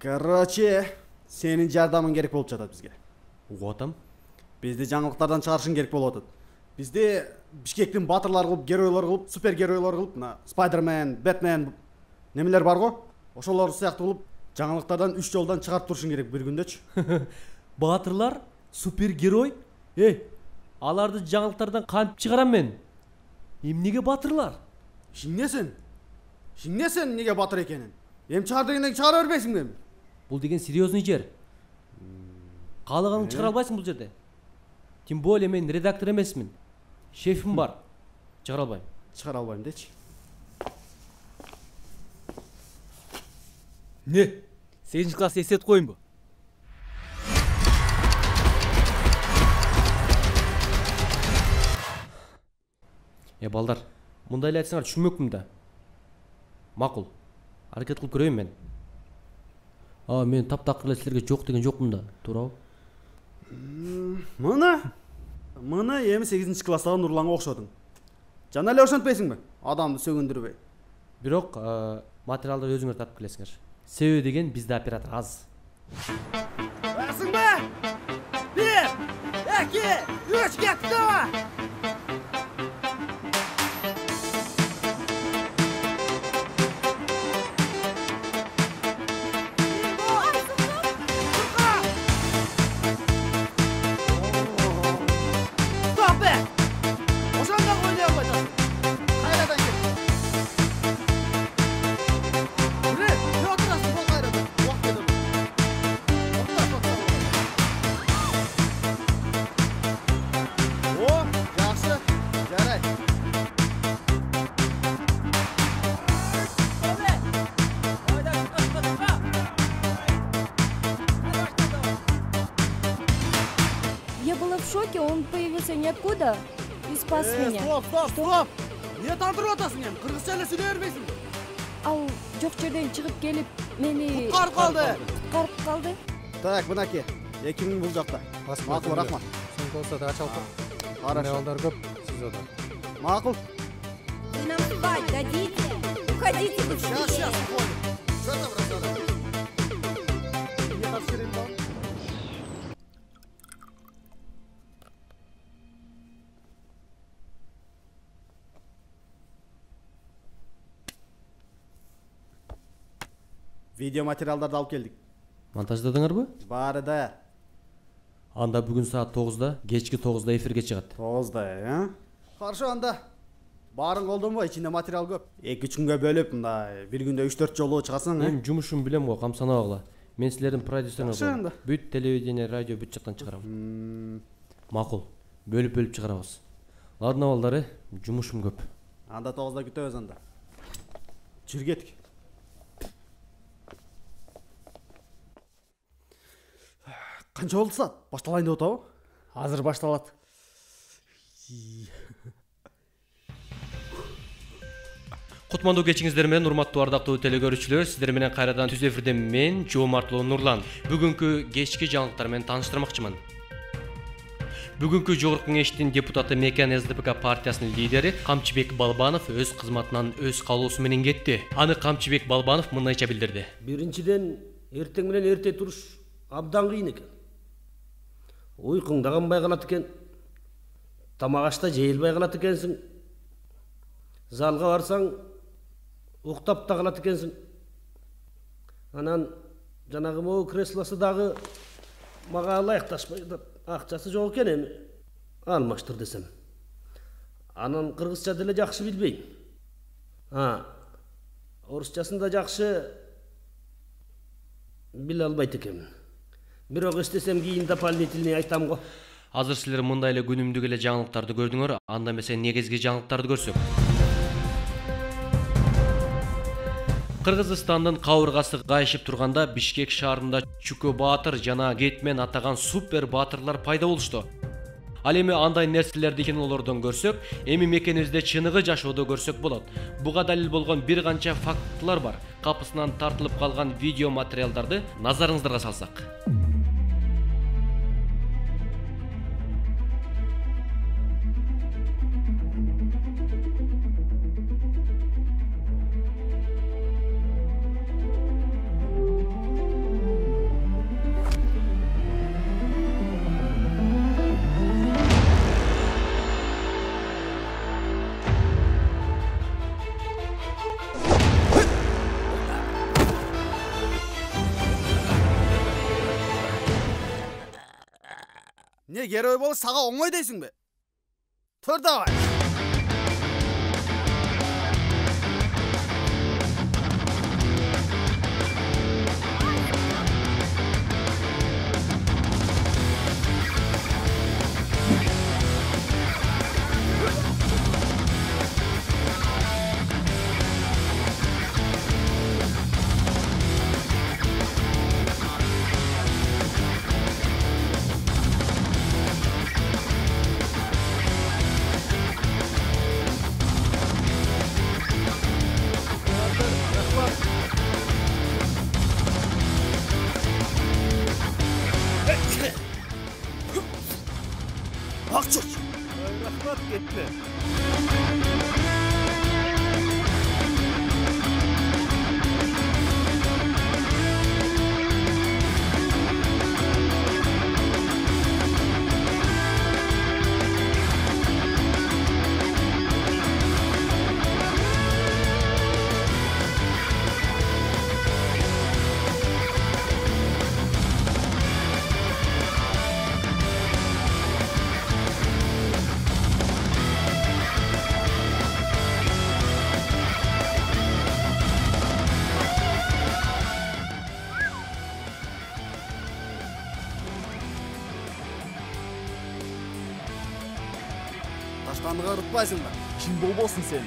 Короче, сенин жардамың керек болуп жатат бизге. Угуп атам. Бизди жаңылыктардан чыгарышың керек болуп атат. Бизди Бишкектин батырлары кылып, геройлор кылып, супергеройлор кылып, мына Спайдермен, Бэтмен немелер бар го? Ошолор сыяктуу кылып, жаңылыктардан 3 жолдан чыгарып турушуң керек бир күндөчү. Батырлар, супергерой? Аларды жаңылыктардан кантип чыгарам мен? Эмнеге батырлар? Шиңнесин неге батыр экенин? Эми чыгар дегенден чыгара бербейсиңби эми? Бул деген серьезный жер. Каалаганыңды чыгара албайсың бул жерде. Тем более мен редактор эмесмин. Шефим бар. Чыгара албайм. Чыгара албайм дечи. Не? 8 класс эстетип коюмбу? Балдар, мындай эле айтсаңар түшүнмөкмүн да. Макул. Аракет кылып көрөйүн мен. Мен таптакыр эле силерге жок деген жокмун да, туурабы? Мына эми 8 класстагы Нурланга окшодуң. Жана эле ошентпейсиңби? Адамды сөгүндүрбөй. Бирок материалды өзүңөр тапып келесиңер. Себеби деген бизде оператор аз. Барсыңбы? 1, 2, 3 кеттик да. Он появился ниоткуда и спас меня. Стоп! Не тандырып атасың эми? Кыргызча эле сүйлөй бербейсиң. Ал жок жерден чыгып келип, мени куткарып калды. Так, мынакей. 2000 бул жакта. Макул, рахмат. Сен болсо да ачалып. Хорошо. Балдар көп, сиз ода. Макул. Нам спать дадите? Уходите быстрее. Сейчас уходим. Что там рассказывать? Не подскрим, да? Видео материалдарды алып келдик. Монтаждадыңарбы? Баары да. Анда бүгүн саат 9-да, кечки 9-да эфирге чыгат. 9-да, Каршы анда. Барын колдонбой, ичинде материал көп. 2-3 күнгө бөлүп, мындай бир күндө 3-4 жолу чыгасың, Мен жумушум билем го, камсанабагыла. Мен силердин продюсериңиз Жакшы анда. болом. Бүт телевидение, радио бүт жактан чыгарам. Макул. Бөлүп чыгарабыз. Ладно балдары, жумушум көп. Анда 9да күтөбүз анда. Жүр кетик. Канча болду саат? Башталайын деп атабы? Азыр башталат. Кутмандуу кечиңиздер менен урматтуу ардактуу телекөрүүчүлөр, сиздер менен кайрадан түз эфирде мен Жоомартлуу Нурлан. Бүгүнкү кечки жаңылыктар менен тааныштырмакчымын. Бүгүнкү жогорку кеңештин депутаты Мекен СДПК партиясынын лидери Камчыбек Балбанов өз кызматынан өз калуусу менен кетти. Аны Камчыбек Балбанов мындайча билдирди. Биринчиден, эртең менен эрте туруш абдан кыйын экен. Уйкуң да канбай калат экен. Тамак ашта жейилбей калат экенсиң. Залга барсаң, уктап да калат экенсиң. Анан жанагы могу креслосы дагы мага ылайыкташпай атат. Акчасы жок экен эми. Алмаштыр десем. Анан кыргызча деле жакшы билбейм. Орусчасын да жакшы биле албайт экенмин. Бирок эстесем кийин дополнительный айтам го. Азыр силер мындай эле күнүмдүк эле жаңылыктарды көрдүңөр, анда эмесе негизги жаңылыктарды көрсөк. Кыргызстандын кабыргасы кайышып турганда Бишкек шаарында Чүкө Баатыр жана Кетмен атаган супер баатырлар пайда болушту. Ал эми андай нерселерди кинолордон көрсөк, эми мекенибизде чыныгы жашоодо көрсөк болот. Буга далил болгон бир канча фактлар бар. Капысынан тартылып калган видео материалдарды назарыңыздарга салсак. Не герой болуп сага оңой дейсиң бе? Тур давай. Акчык. Рахмат кетти. Таштандыга ырытпайсың ба? Ким болбосун сен?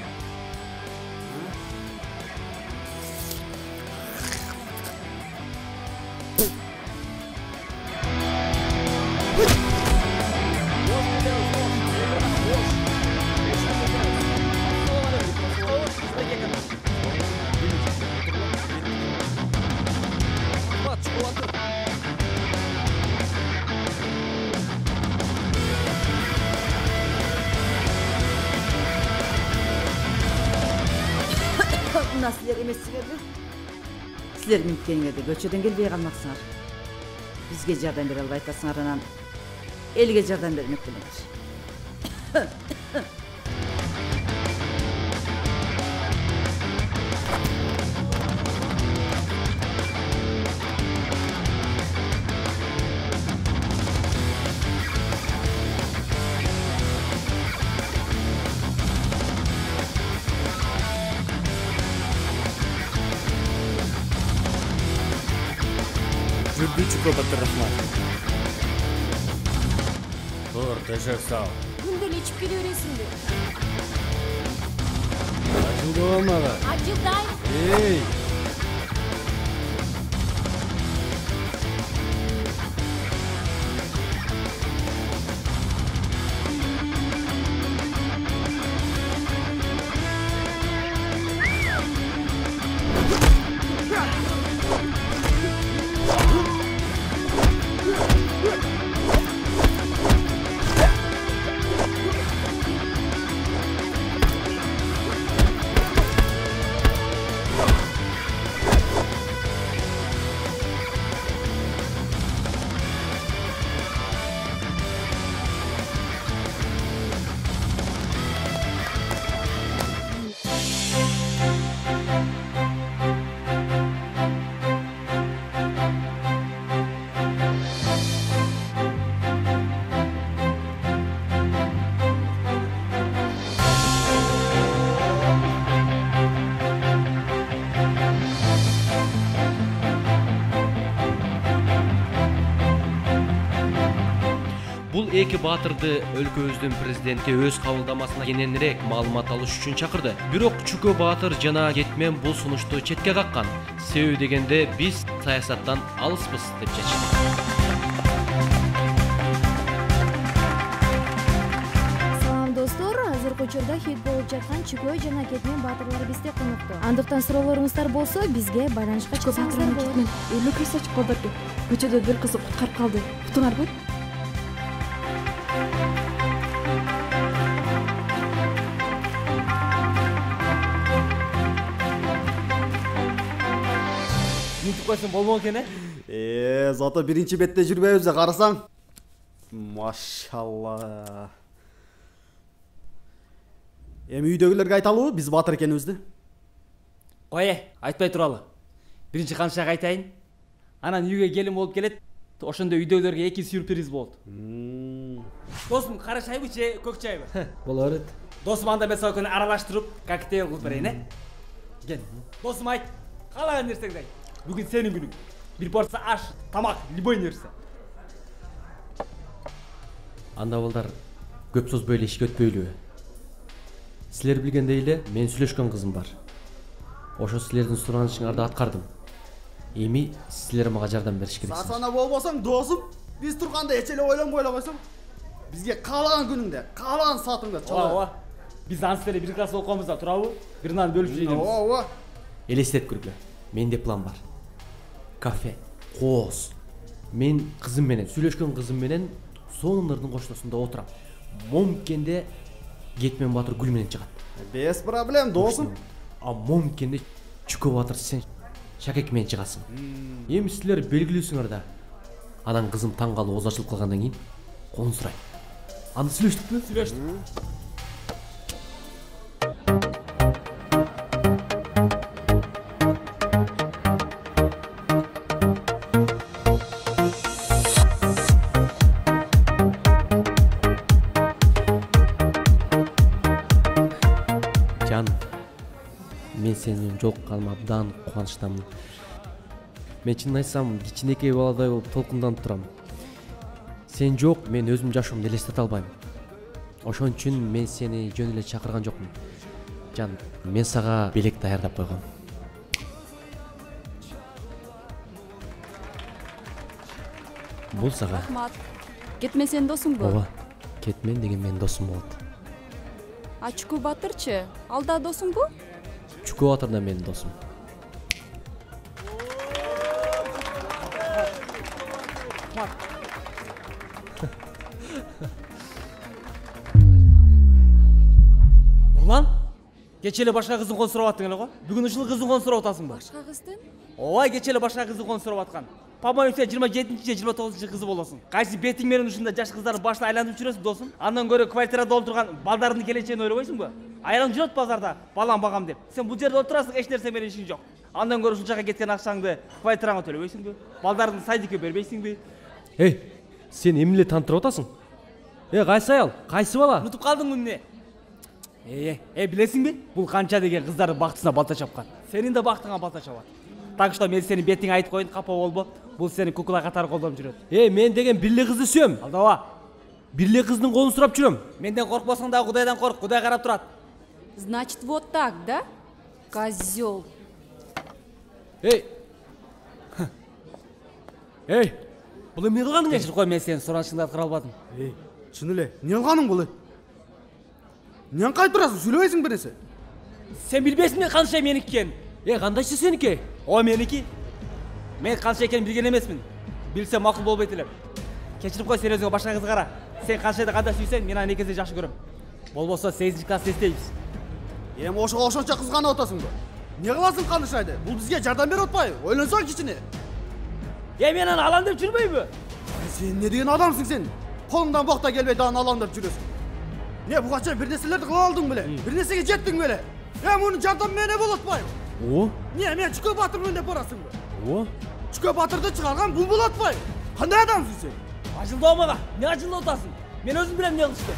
Мына силер эмессиңерби? Силер минткениңерде көчөдөн келбей калмаксыңар. Бизге жардам бере албай атасыңар, анан элге жардам бермек белеңер. Жүрдү Чуко Батыр рахмат. Тур, төшөк сал. Күндө эле ичип келе бересиңби? Ажылдабы мага. Ажылдай. Эй! Бул эки баатырды өлкөбүздүн президенти өз кабылдамасына кененирээк маалымат алыш үчүн чакырды. Бирок Чуко Баатыр жана Кетмен бул сунушту четке каккан. Себеби дегенде биз саясаттан алыспыз деп чечти. Салам достор, азыркы учурда хит болуп жаткан Чуко жана Кетмен баатырлар бизде конокто. Андыктан суроолоруңуздар болсо бизге байланышка чыксаңыздар болот. Элүү красавчик калдырды. Көчөдө бир кызы куткарып калды. Кутуңарбы? Унутуп койсоң болмок экен, Зато биринчи бетте жүрбөйбүз да карасаң. Машалла. Эми үйдөгүлөргө айталыбы биз баатыр экенибизди? Кой, айтпай туралы. Биринчи канчага айтайын. Анан үйгө келин болуп келет. Ошондо үйдөгүлөргө эки сюрприз болот. Досум, кара чайбы же көк чайбы? Боло берет. Досум анда мен сага аралаштырып, коктейль кылып берейин, Кел. Досум айт, каалаган нерсеңди айт. Бүгүн сенин күнүң. Бир порция аш, тамак, любой нерсе. Анда балдар көп созбой эле ишке өтпөйлүбү? Силер билгендей эле мен сүйлөшкөн кызым бар. Ошо силердин суранышыңарды аткардым. Эми силер мага жардам бериш керексиңер. Сасана болбосоң, досум, биз турганда эч эле ойлонбой эле койсоң. Бизге каалаган күнүңдө, каалаган саатыңда чала. Ооба. Биз ансы эле бир класс окуйбуз да турабы? Бир нан бөлүп жейбиз. Ооба. Элестетип көргүлө. Менде план бар. Кафе, кооз. Мен кызым менен, сүйлөшкөн кызым менен сонунардын коштосунда отурам. Момкенде Кетмен Баатыр гүл менен чыгат. Без проблем, досум. А момкенде Чуко Баатыр сен Шакек менен чыгасың. Эми силер белгилүүсүңөр да. Анан кызым таң калып ооз ачылып калгандан кийин колун сурайт. Аны сүйлөштүкпү? Сүйлөштүк. Мен сенин жолукканыма абдан кубанычтамын. Мен чынын айтсам, кичинекей баладай болуп толкунданып турам. Сен жок, мен өзүм жашоомду элестете албайм. Ошон үчүн мен сени жөн эле чакырган жокмун. Жан, мен сага белек даярдап койгом. Бул сага. Рахмат. Кетмен сенин досуңбу? Ооба. Кетмен деген менин досум болот. А Чуко Баатырчы? Ал да досуңбу? Чуко Баатыр да менин досум. Нурлан, кече эле башка кыздын колун сурап аттың эле го? Бүгүн ушул кыздын колун сурап атасыңбы? Башка кыздын? Ооба, кече эле башка кыздын колун сурап аткан. По-моему, сен 27-чи же 29-чи кызы болосуң. Кайсы бетиң менен ушундай жаш кыздардын башына айланып жүрөсүң, досум? Андан көрө квартирада отурган балдардын келечегин ойлобойсуңбу? Айланып жүрөт базарда, балам багам деп. Сен бул жерде отурасың, эч нерсе менен ишиң жок. Андан көрө ушунчага кеткен акчаңды квартираңа төлөбөйсүңбү? Балдардын садикке бербейсиңби? Эй, сен эмне эле тантырып атасың? Кайсы аял? Кайсы бала? Унутуп калдыңбы эмне? Билесиңби? Бул Канча деген кыздардын бактысына балта чапкан. Сенин да бактыңа балта чабат. так что мен сенин бетиңе айтып коеюн, капа болбо. Бул сени кукла катары колдоп жүрөт. Мен деген бирле кызды сүйөм. Алдабаа. Бирле кыздын колун сурап жүрөм. Менден коркпосоң да Кудайдан корк, Кудай карап турат. Значит, вот так, да? Козёл. Эй, бул эмне кылганың? Кечирип кой, мен сенин суранышыңды аткара албадым. Чын эле, эмне кылганың бул? Эмне кайтып турасың? Сүйлөбөйсүң бир нерсе? Сен билбейсиң канча меники экенин? Кандайчы сеники? О, меники. Мен канча экенин билген эмесмин. Билсем макул болбойт элем. Кечирип кой, сен өзүңө башка кыз кара. Сен канчайды кандай сүйсөң, мен аны экинчи жакшы көрөм. Болбосо 8 класс эстейбиз. Ошого ошончо кызганып атасың ба? Эмне кыласың Канышайды? Бул бизге жардам берип атпайбы? Ойлонсоң кичине. Мен аны алам деп жүрбөйбү? Сен эмне деген адамсың сен? Колуңдан бокта келбей аны алам деп жүрөсүң. Не буга бир нерселерди кыла алдың беле? Бир нерсеге жеттиң беле? Муну жардам менен болот атпайбы? Не, мен Чүкө Батырмын деп барасыңбы? Чүкө Батырды чыгарган бул болот атпайбы? Кандай адамсың сен? Ажылдоо мага. Не ажылдоо атасың? Мен өзүм билем эмне кылышты.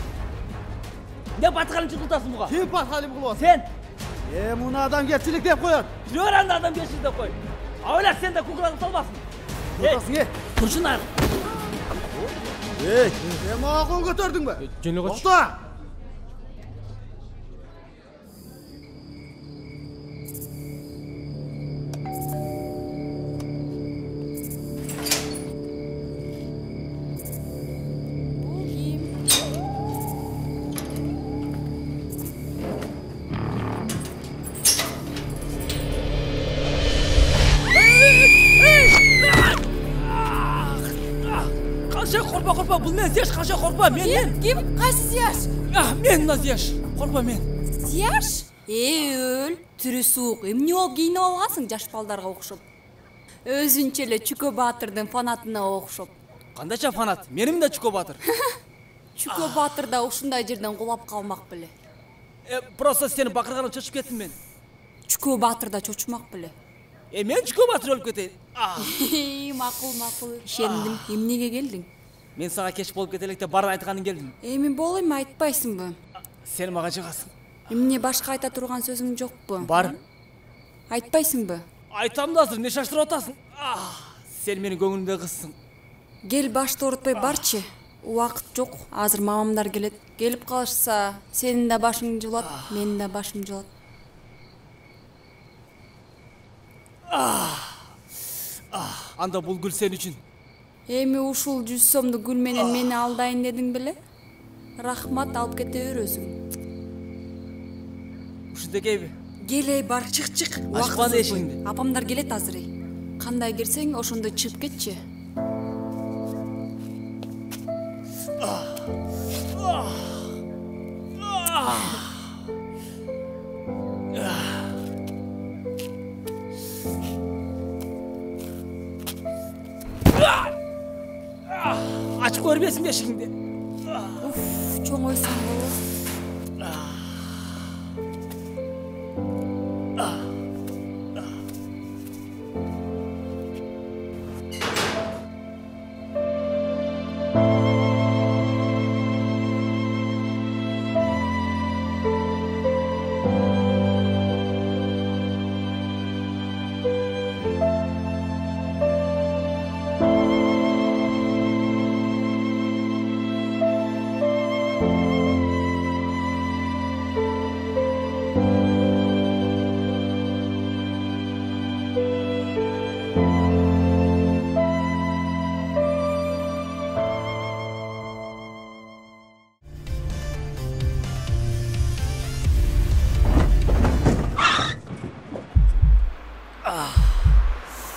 Не батканын чыкылтасың буга? Ким батканын кылып атасың? Сен. Муну адамгерчилик деп коет. Жүрөр анда адамгерчилик деп кой. Ойла сен да кукланы салбасын. Турчун ары. Мага кол көтөрдүңбү? Жөн эле койчу. Токта. Коркпа, бул не Зияш, канча коркпа, мен. Ким? Кайсы Зияш? Мен мына Зияш. Коркпа мен. Зияш? Өл, түрү суук. Эмне болуп кийинип алгансың жаш балдарга окшоп? Өзүнчө эле Чүкө Батырдын фанатына окшоп. Кандайча фанат? Менин да Чүкө Батыр. Чүкө Батыр да ушундай жерден кулап калмак беле. Просто сени бакыргандан чочуп кеттим мен. Чүкө Батыр да чочумак беле. Мен Чүкө Батыр өлүп кетейин. Макул. Ишендим. Эмнеге келдиң? Мен сага кеч болуп кете электе барын айтканын келдим. Эми болойм, айтпайсыңбы? Сен мага жыгасың. Эмне башка айта турган сөзүң жокпу? Бар. Айтпайсыңбы? Айтам да азыр, не шаштырып атасың? Сен менин көңүлүмдө кызсың. Кел башты оорутпай барчы. Убакыт жок, азыр мамамдар келет. Келип калышса, сенин да башың жулат, менин да башым жулат. Анда бул гүл сен үчүн. Эми ушул 100 сомду гүл менен мени алдайын дедиң беле? Рахмат, алып кете бересиң. Ушундекейби? Келей бар, чык. Ачпаны эшигиңди. Апамдар келет азыр. Кандай кирсең, ошондо чыгып кетчи. Açık görmesin eşiğinde. Çoğun oysan bolu.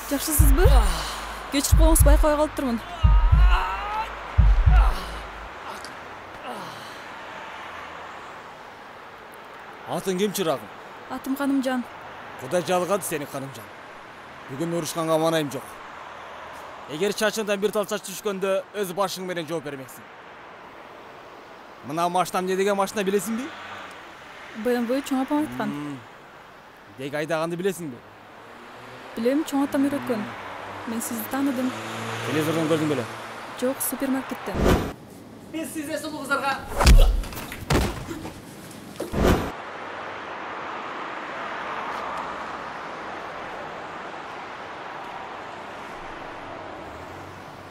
Жакшысызбы? Кечирип коюңуз, байкабай калыптырмын. Атың ким чырагың? Атым Канымжан. Кудай жалгады сени Канымжан. Бүгүн урушканга манайым жок. Эгер чачыңдан бир тал чач түшкөндө өз башың менен жооп бермексиң. Мына машина эмне деген машина билесиңби? BMW чоң апам айткан. Деги айдаганды билесиңби? Билем, чоң атам үйрөткөн. Мен сизди тааныдым. Телевизордон көрдүң беле? Жок, супермаркеттен. Мен сизге сулуу кыздарга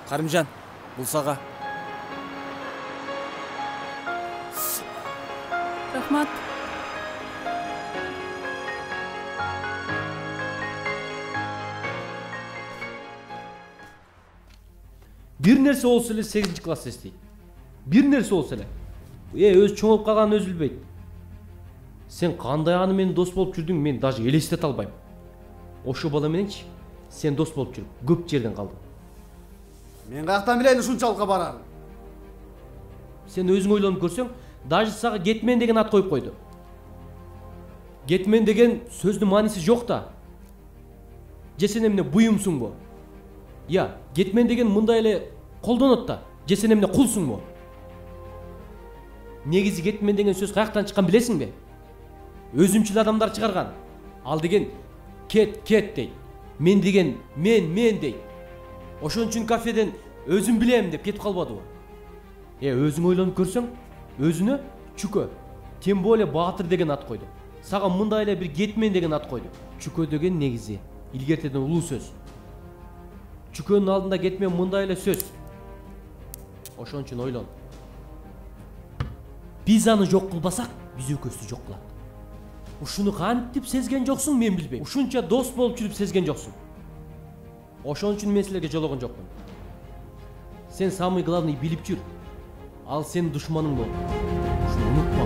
Карымжан, бул сага. Рахмат. Бир нерсе болсо эле 8-класста эстейт. Бир нерсе болсо эле. Өзү чоңоп калганын өзү билбейт. Сен кандай аны менен дос болуп жүрдүң, мен даже элестете албайм. Ошо бала мененчи сен дос болуп жүрүп көп жерден калдың. Мен каяктан билейин ушунчалыкка барарын? Сен өзүң ойлонуп көрсөң, даже сага кетмен деген ат коюп койду. Кетмен деген сөздүн мааниси жок да. Же сен эмне буюмсуңбу? Я, кетмен деген мындай эле колдонот да. Же сен эмне кулсуңбу? Негизи кетмен деген сөз каяктан чыккан билесиңби? Өзүмчүл адамдар чыгарган. Ал деген кет дейт. Мен деген мен дейт. Ошон үчүн кафеден өзүм билем деп кетип калбадыбы? Өзүң ойлонуп көрсөң, өзүнө Чүкө, тем более Баатыр деген ат койду. Сага мындай эле бир кетмен деген ат койду. Чүкө деген негизи илгертеден улуу сөз. Чүкөнүн алдында кетмен мындай эле сөз. Ошон үчүн ойлон. Биз аны жок кылбасак, биз экөөбүздү жок кылат. Ушуну кантип сезген жоксуң, мен билбейм. Ушунча дос болуп жүрүп сезген жоксуң. Ошон үчүн мен силерге жологон жокмун. Сен самый главный билип жүр. Ал сенин душманың болду. Ушуну унутма.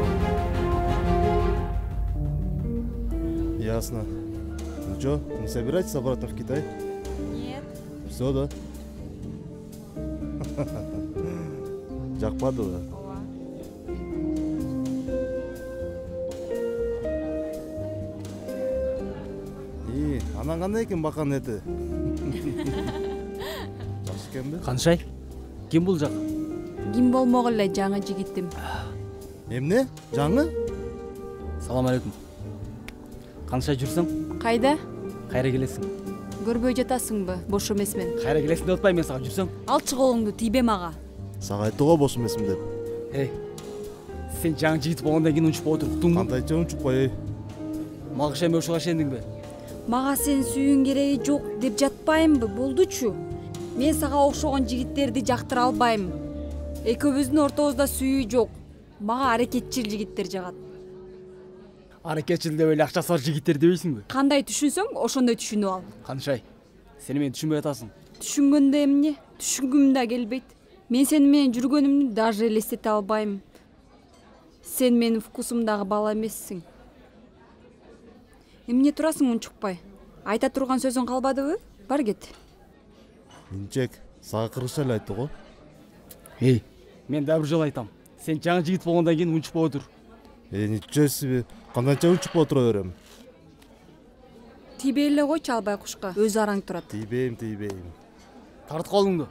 Ясно. Ну что, не собираетесь обратно в Китай? Нет. Все, да? Жакпады да? Анан кандай экен бакан эти? Жакшы экенби? Каншай, ким бул жак? Ким болмогу эле жаңы жигитим. Эмне? Жаңы? Салам алейкум. Каншай жүрсөң? Кайда? Кайра келесиң? Көрбөй жатасыңбы? Бош эмесмин. Кайра келесиң деп атпайм мен сага, жүрсөң? Алчы колуңду, тийбе мага. Сага айтууга бош эмесмин деп. Сен жаңы жигит болгондон кийин унчукпай отуруктуңбу? Кандайча унчукпай? Мага ишенбей ушуга ишендиңби? Мага сен сүйүүң кереги жок деп жатпаймынбы? Болдучу. Мен сага окшогон жигиттерди жактыра албайм. Экөөбүздүн ортобузда сүйүү жок. Мага аракетчил жигиттер жагат. Аракетчил деп эле акчасы бар жигиттер дебейсиңби? Кандай түшүнсөң, ошондой түшүнүп ал. Каншай, сен мени түшүнбөй атасың. Түшүнгөндө эмне? Түшүнгүм да келбейт. Мен сени менен жүргөнүмдү даже элестете албайм. Сен менин вкусумдагы бала эмессиң. Эмне турасың унчукпай? Айта турган сөзүң калбадыбы? Бар кет. Инчек, сага кыргызча эле айтты го. Мен да бир жолу айтам. Сен жаңы жигит болгондон кийин унчукпай отур. Ничего себе. Кандайча унчукпай отура берем? Тийбей эле койчу албай кушка. Өзү араң турат. Тийбейм. Тарт колуңду.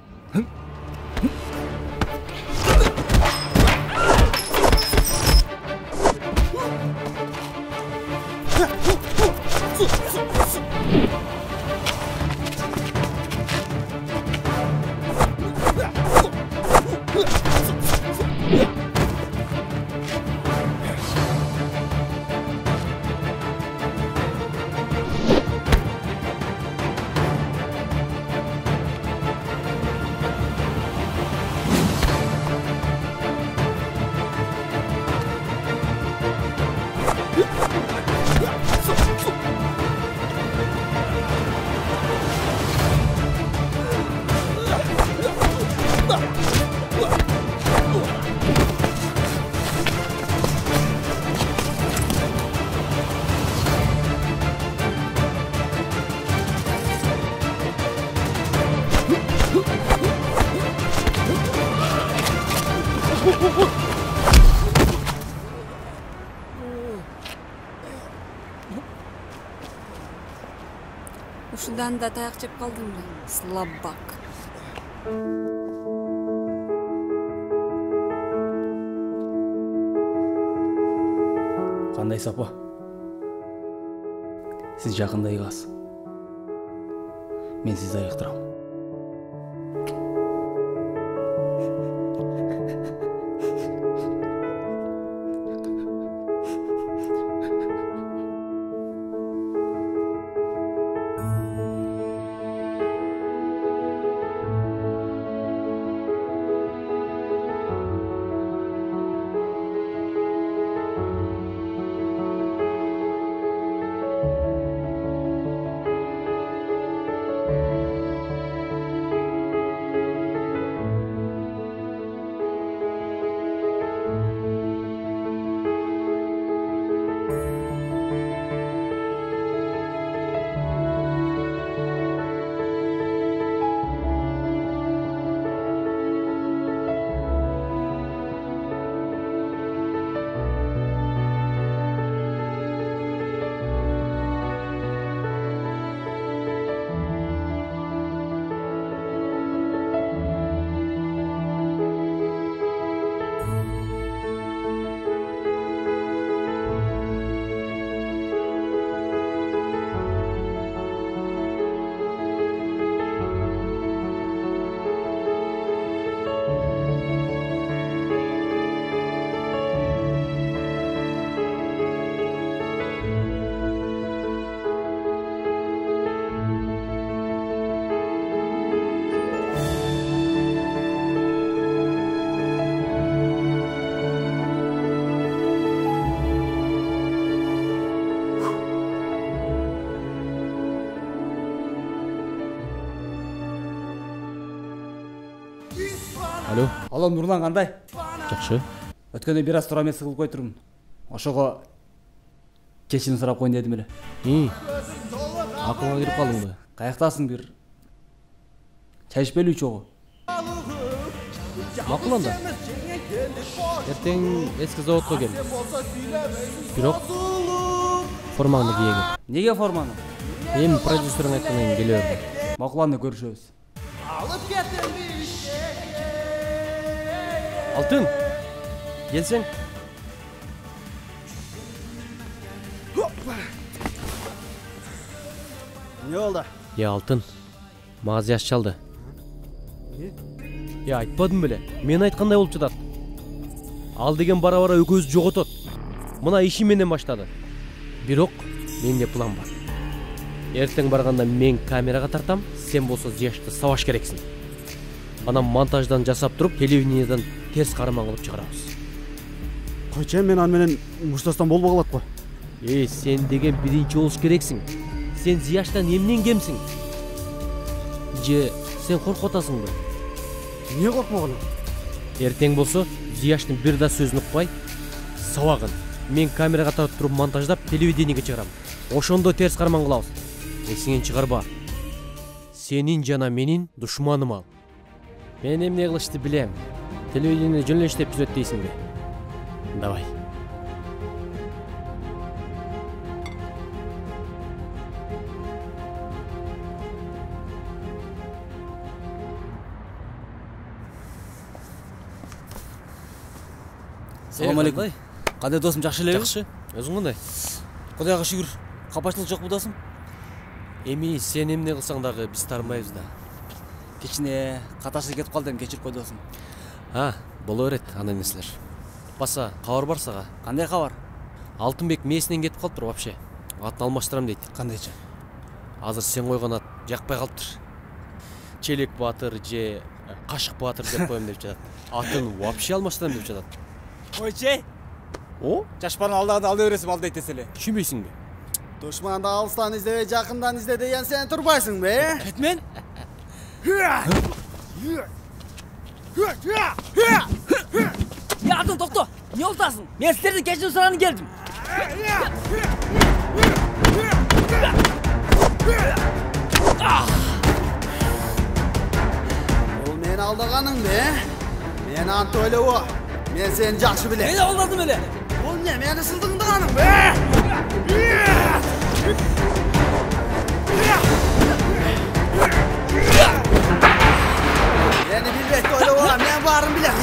Ушундан да таяк жеп калдыңбы? Слабак. Кандай сапа? Сиз жакында ыйгасыз. Мен сизди айыктырам. Алло. Алло, Нурлан кандай? Жакшы. Өткөндө бир аз туура эмес кылып койдурмун. Ошого кечирим сурап коеюн дедим эле. Акылга кирип калдыңбы? Каяктасың бир? Чай ичпелүү чогуу. Макул анда. Эртең эски заводко кел. Бирок формаңды кие кел. Неге форманы? Эми продюсериң айткандан кийин келе бердим. Макул, анда көрүшөбүз. Алтын. Келсең. Не болду? Алтын. Мага жаш чалды. Айтпадым беле. Мен айткандай болуп жатат. Ал деген бара-бара экөөбүздү жоготот. Мына иши менен баштады. Бирок менде план бар. Эртең барганда мен камерага тартам, сен болсо Зияшты сабаш керексиң. Анан монтаждан жасап туруп, телевидениеден терс караман кылып чыгарабыз. Койчу, мен аны менен муштастан болбой калат го. Сен деген биринчи болуш керексиң. Сен Зияштан эмнен кемсиң? Же сен коркуп атасыңбы? Эмне коркмогону? Эртең болсо Зияштын бир да сөзүн укпай, сабагын мен камерага тартып туруп монтаждап телевидениеге чыгарам. Ошондо терс карман кылабыз. Эсиңен чыгарба. Сенин жана менин душманым ал. Мен эмне кылышты билем. Телевидение жөн эле иштеп түзөт дейсиңби? Давай. Салам алейкум. Кандай досум, жакшы элеби? Жакшы. Өзүң кандай? Кудайга шүгүр. Капачылык жокпу досум? Эми сен эмне кылсаң дагы биз тармайбыз да. Кичине каташып кетип калдым, кечирип кой досум. Боло берет андай нерселер. Баса, кабар бар сага? Кандай кабар? Алтынбек мээсинен кетип калыптыр вообще. Атын алмаштырам дейт. Кандайча? Азыр сен койгон ат жакпай калыптыр. Челек Батыр же Кашык Батыр деп коем деп жатат. Атын вообще алмаштырам деп жатат. Койчу. Жашпаны алдагы алды бересиң, алды айтесиң эле. Түшүнбөйсүңбү? Душманды алыстан издебей, жакындан изде деген сен турбайсыңбы? Кетмен? Алтын, токто. Не болтасың? Мен силерден кечирим сураганы келдим. Бул мени алдаганыңбы? Мен антып ойлобо. Мен сени жакшы билем. Мен алдадым эле. Бул эмне, мени сылдыңдыганыңбы? Meni bilbekte oylabı, men barım bilem.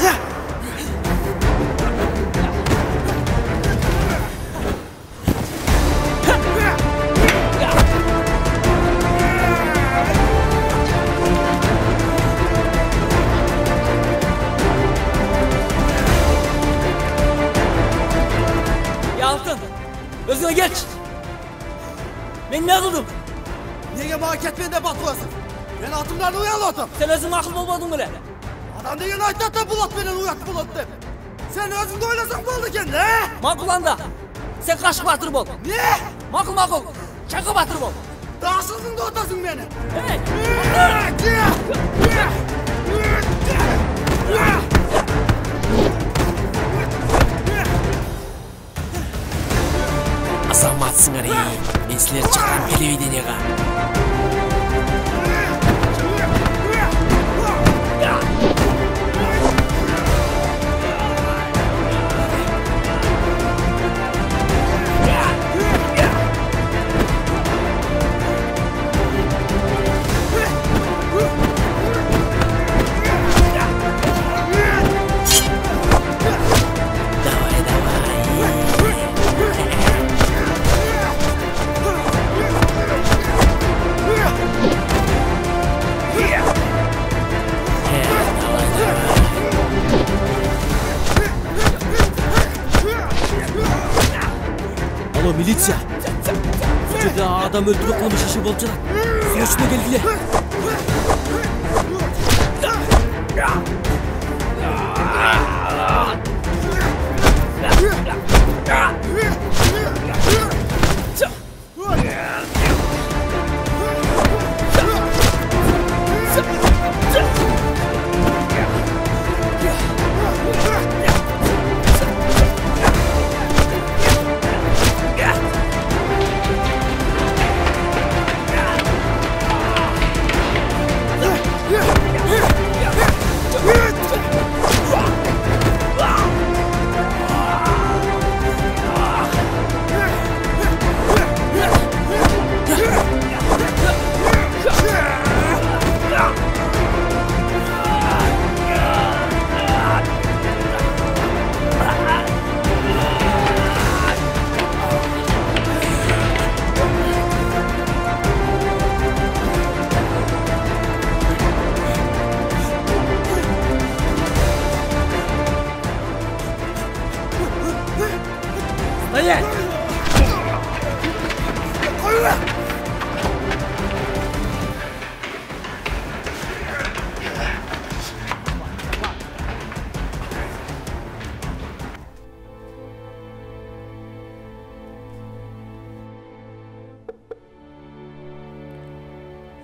Altın, özüne geç. Ben ne kıldım? Nege bana ketmeni de batırasın? Ben atımlarını uyaladım. Sen özün akıl olmadın bile. Adam degen aytat da bulat beni uyattı bulat dep. Sen özün de oylasan boldu kendi, he? Makul anda. Sen Kaşık Batır bol. Ne? Makul. Çakı Batır bol. Dağsızın da otasın beni. Hey! Азаматсыңар ей, мен силер чыккан телевидениега. Militsiya. Ko'chada adam o'ldirib qilmish ishi bo'lib turadi. So'chna keldilar.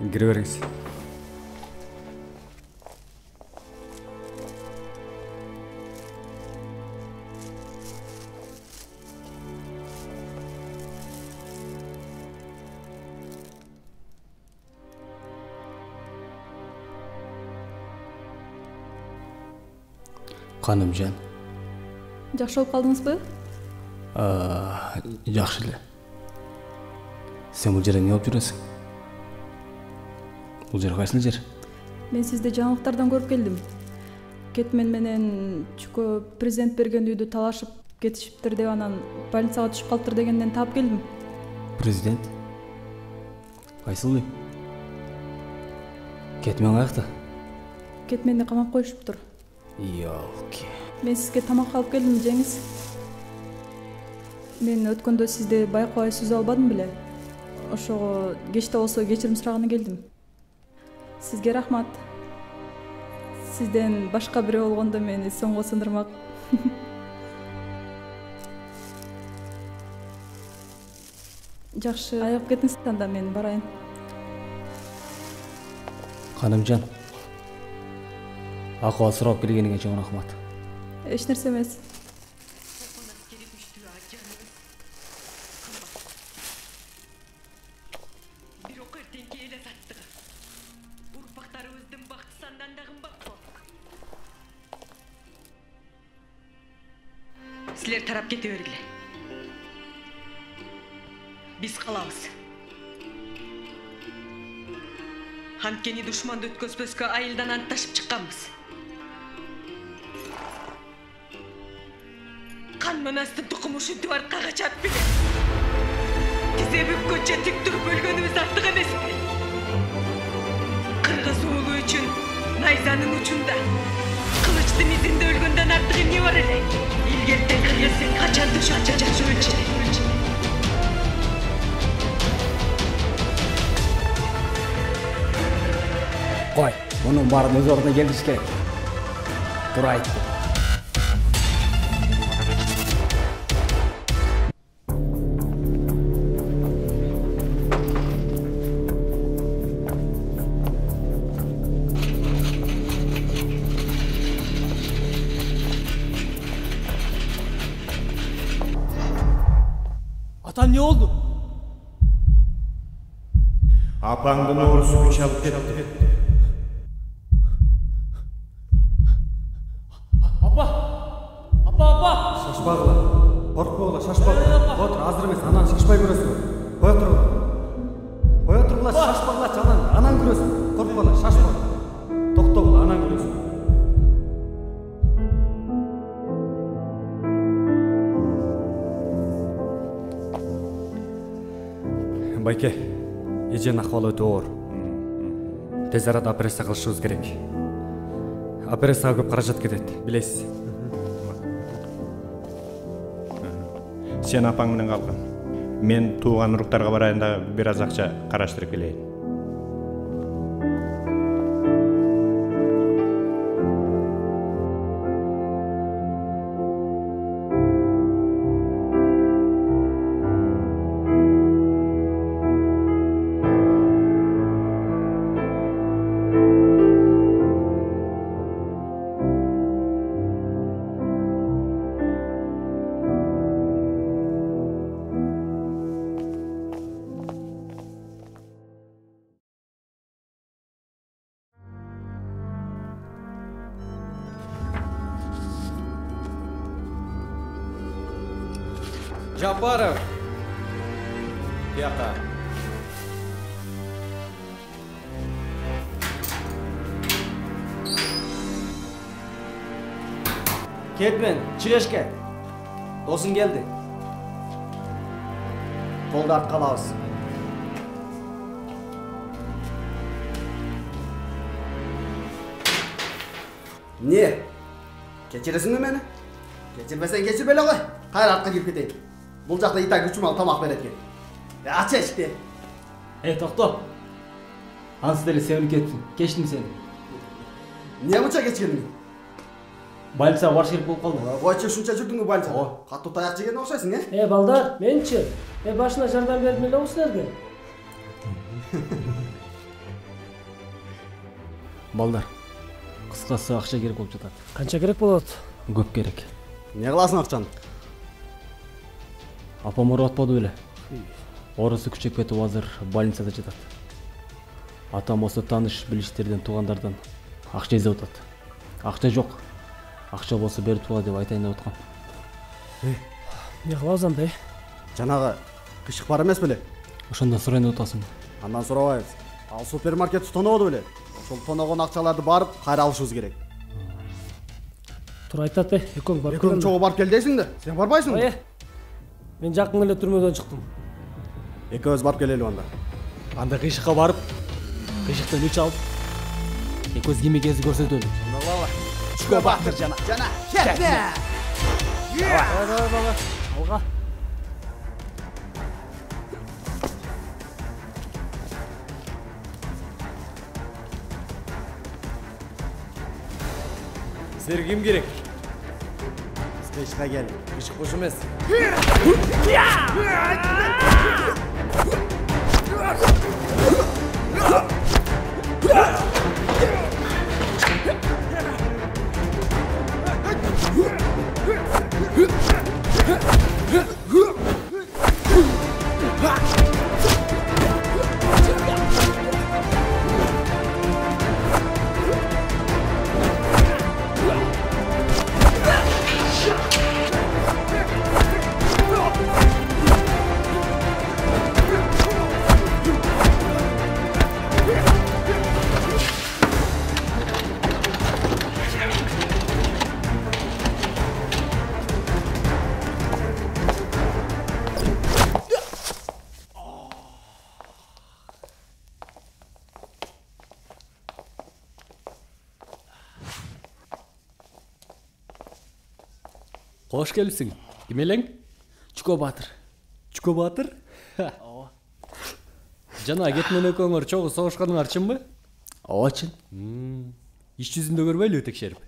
Кире бериңиз. Канымжан. Жакшы болуп калдыңызбы? Жакшы эле. Сен бул жерде эмне болуп жүрөсүң? Бул жер кайсыл жер? Мен сизди жаңылыктардан көрүп келдим. Кетмен менен Чүкө президент берген үйдү талашып кетишиптир деп анан больницага түшүп калыптыр дегенден таап келдим. Президент? Кайсыл үй? Кетмен каякта? Кетменди камап коюшуптур. Ёлки. Мен сизге тамак алып келдим, жеңиз. Мен өткөндө сизди байкабай сүзүп албадым беле. Ошого кечте болсо кечирим сураганы келдим. Сизге рахмат. Сизден башка бирөө болгондо мени соңго сындырмак. Жакшы, аяп кетиңиз анда, мен барайын. Канымжан. Акыбал сурап келгениңе чоң рахмат. Эч нерсе эмес. Силер тарап кете бергиле. Биз калабыз. Анткени душманды өткөзбөскө айылдан антташып чыкканбыз. Кан манастын тукуму ушинтип артка качат беле. Тизе бүккөнчө тик туруп өлгөнүбүз артык эмеспи? Кыргыз уулу үчүн найзанын учунда, кылычтын изинде өлгөндөн артык эмне бар эле? Илгертен кыргыз качан жакшы өлчү. Кой, мунун баарын өз ордуна келтириш керек. Туура айтты. Atan ne oldu? Apаңдын оорусу күч алып кетти. Апа! Шашпагыла. Коркпогула, шашпагыла. Отур, азыр эмес, анан шашпай көрөсүң. Кое тургула. Кое тургула, шашпагыла, анан көрөсүң. Коркпогула, шашпагыла. Токтогула, анан көрөсүң. Байке, эженин акыбалы өтө оор. Тез арада операция кылышыбыз керек. Операцияга көп каражат кетет, билесиз. Сен апаң менен калгын. Мен тууган уруктарга барайын да бир аз акча караштырып келейин. Жапаров. Бияка. Кетмен, чык эшикке. Досуң келди. Колду артка алабыз. Не? Кечиресиңби мени? Кечирбесең кечирбей эле кой. Кайра артка кирип кетейин. Бул жакта итак үчүм ал тамак берет экен. Ач эшикти. Токто. Ансы деле себинип кеттиң. Кечтим сени. Эмне мынча кечкениң? Больницага барыш керек болуп калды. Койчу ушунча жүрдүңбү больницага? Катуу таяк жеген окшойсуң, Балдар, менчи? Башына жардам бердим эле силерге. Балдар, кыскасы акча керек болуп жатат. Канча керек болот? Көп керек. Не кыласың акчаны? Апам ооруп атпады беле? Оорусу күчөп кетип азыр больницада жатат. Атам осы тааныш билиштерден, туугандардан акча издеп атат. Акча жок. Акча болсо берип тургула деп айтайын деп аткам. Не кылабыз анда? Жанагы кышык бар эмес беле? Ошондон сурайын деп атасың. Андан сурабайбыз. Ал супермаркетти тонободу беле? Ошол тоногон акчаларды барып кайра алышыбыз керек. Тура айтат, экөөң барып келем. Экөөң чогуу барып кел дейсиң да. Сен барбайсыңбы? Мен жакын эле түрмөдөн чыктым. Экөөбүз барып келели анда. Анда кыйшыкка барып, кыйшыктан үч алып, экөөбүз ким экенибизди көрсөтөлү. Чүкө Батыр жана. Жана, кетме. Давай, алга. Силерге ким керек? Кышыкка кел. Кышык бош эмес. Кош келипсиң. Ким элең? Чүкө Батыр. Чүкө Батыр? Ооба. Жана кетмен экөөңөр чогуу согушканыңар чынбы? Ооба чын. Иш жүзүндө көрбөйлүбү текшерип?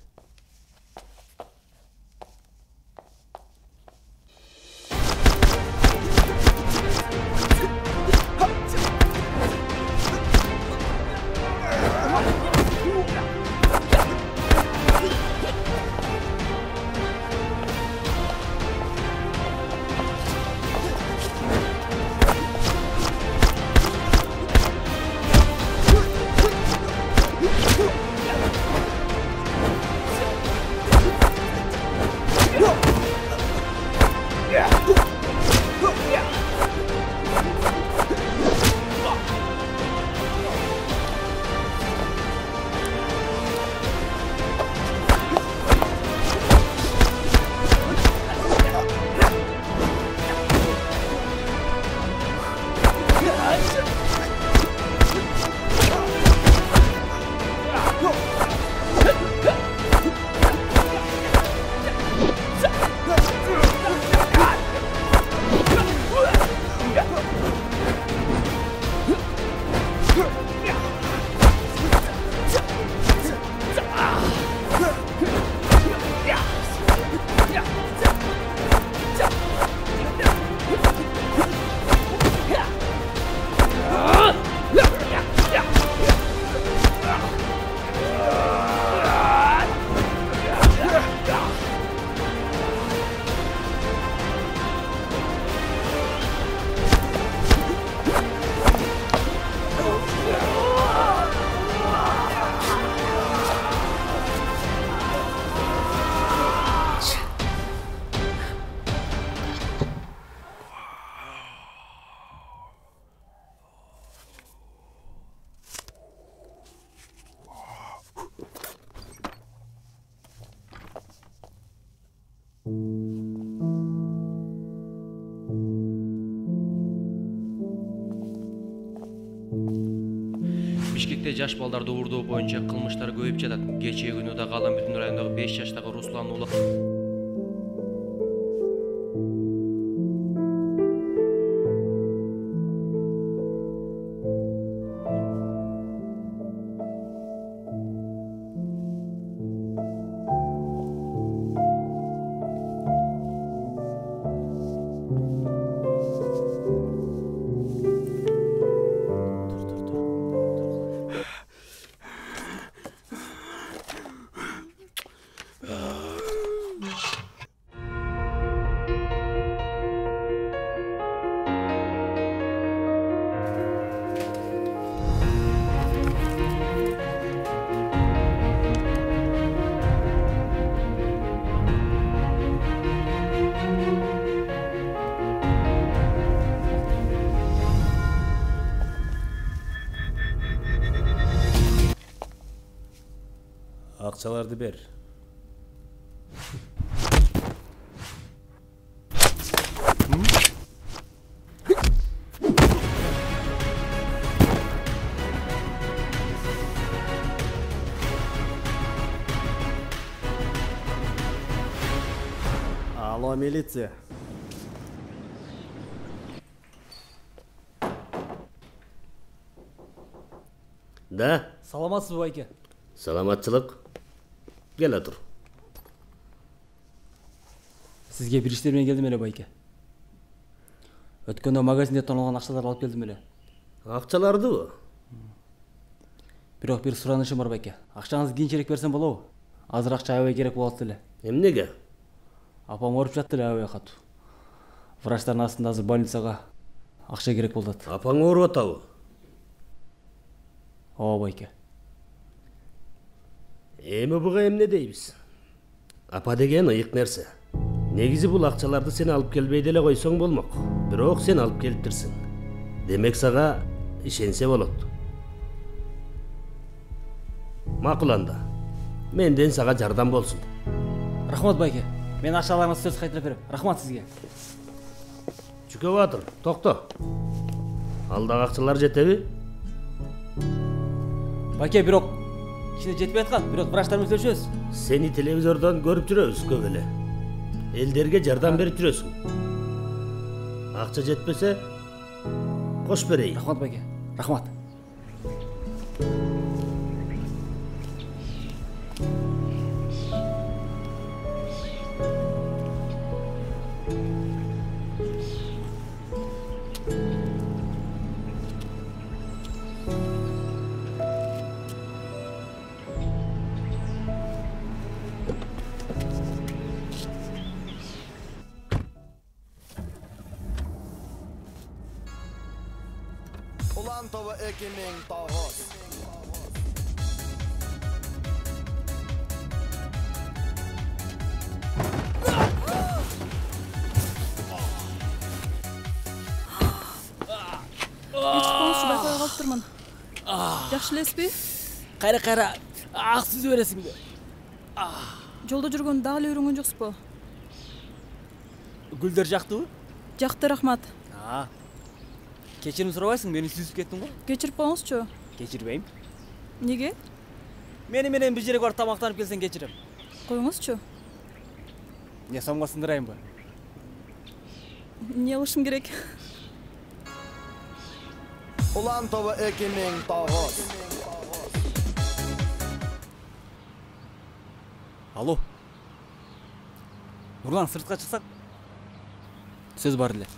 Бишкекте жаш балдарды уурдоо боюнча кылмыштар көбөйүп жатат. Кечээ күнү да Калан Бүтүн районундагы 5 жаштагы Руслан уулу акчаларды бер. Алло, милиция. Да? Саламатсызбы байке? Саламатчылык. Кел отур. Сизге бир иштер менен келдим эле байке. Өткөндө магазинде тоналган акчаларды алып келдим эле. Акчалардыбы? Бирок бир суранышым бар байке. Акчаңызды кийинчерээк берсем болобу? Азыр акча аябай керек болот эле. Эмнеге? Апам ооруп жатты эле аябай катуу. Врачтардын астында азыр больницага акча керек болуп атат. Апаң ооруп атабы? Ооба байке. Эми буга эмне дейбиз? Апа деген ыйык нерсе. Негизи бул акчаларды сен алып келбей деле койсоң болмок. Бирок сен алып келиптирсиң. Демек сага ишенсе болот. Макул анда. Менден сага жардам болсун. Рахмат байке. Мен акчаларыңызды сөз кайтарып берем. Рахмат сизге. Чүкө Батыр, токто. Алдагы акчалар жетеби? Байке, бирок кичине жетпей аткан. Бирок врачтар менен сүйлөшөбүз. Сени телевизордон көрүп жүрөбүз көп эле. Элдерге жардам берип жүрөсүң. Акча жетпесе, кош берейин. Рахмат байке. Рахмат. Ulan тобы 2009. Ешқоңызшы байқай қалып тұрмын. Жақшы леспей? Қайра, ақ сөз бересің бе? Жолда жүрген дағылы өріңген жоқсы бұл? Гүлдер жақты бі? Жақты, рахмат. Кешірім сұрабайсың, мені сүзіп кеттің ғой? Кешіріп қоңыз чо? Кешірбейм. Неге? Менен бір жерге барып тамақтанып келсең кешірім. Қойыңыз чо? Не сомға сындырайын ба? Не алышым керек? Ulan тобы 2009. Алло. Нұрлан, сыртқа шықсақ? Сөз бар еле.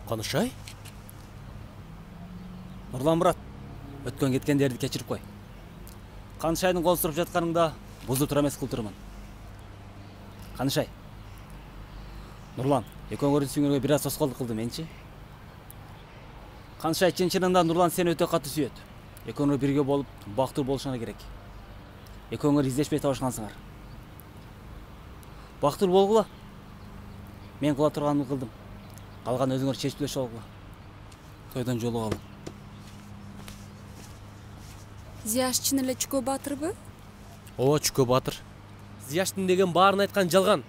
Қанышай? Нұрлан брат, өткен кеткендерді кешіріп қой. Қанышайдың қол сұрып жатқаныңда бұзып тұра емес қыл тұрмын. Қанышай. Нұрлан, екеуіңердің сүйіңерге біраз тосқолдық қылды менші. Қанышай чын-чынында Нұрлан сені өте қатты сүйет. Екеуіңер бірге болып, бақтыр болышына керек. Екеуіңер издешпей табышқансыңар. Бақтыр болғыла. Мен қыла тұрғанымды қылдым. Қалған өзіңер шешіп өлші олғыла. Тойдан жолы қалды. Зияш чын эле Чүкө Батыр бы? Ооба, Чүкө Батыр. Зияштын деген баарын айткан жалган.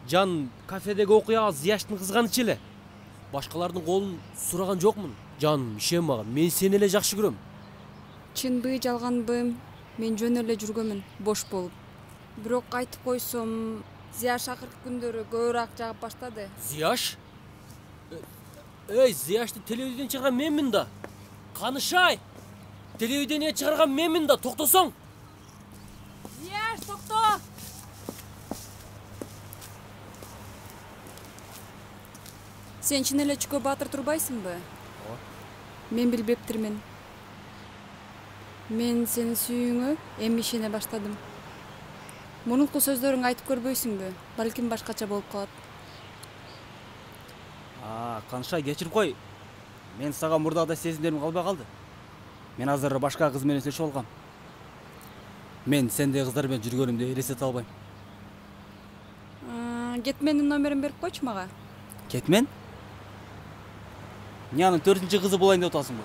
Жан кафедеги окуяга Зияштын кызганычы эле. Башкалардын колун сураган жокмун. Жан, ишен мага, мен сени эле жакшы көрөм. Чынбы, жалганбы? Мен жөн эле жүргөмүн, бош болуп. Бирок айтып койсом, Зияш акыркы күндөрү көбүрөөк жагып баштады. Зияш? Эй, Зияшты телевидениеге чыгарган менмин да. Канышай! Телевидениеге чыгарган менмин да, токтосоң. Зияш, токто! Сен чын эле Чүкө Батыр турбайсыңбы? Мен билбептирмин. Мен сенин сүйүүңө эми ишене баштадым. Мурунку сөздөрүңдү айтып көрбөйсүңбү? Балким башкача болуп калат. Канышай, кечирип кой. Мен сага мурдагыдай сезимдерим калбай калды. Мен азыр башка кыз менен сүйлөшүп алгам. Мен сендей кыздар менен жүргөнүмдү элестете албайм. Кетменин номерин берип койчу мага. Кетмен? Нянын 4-кызы болайын деп атасың бы?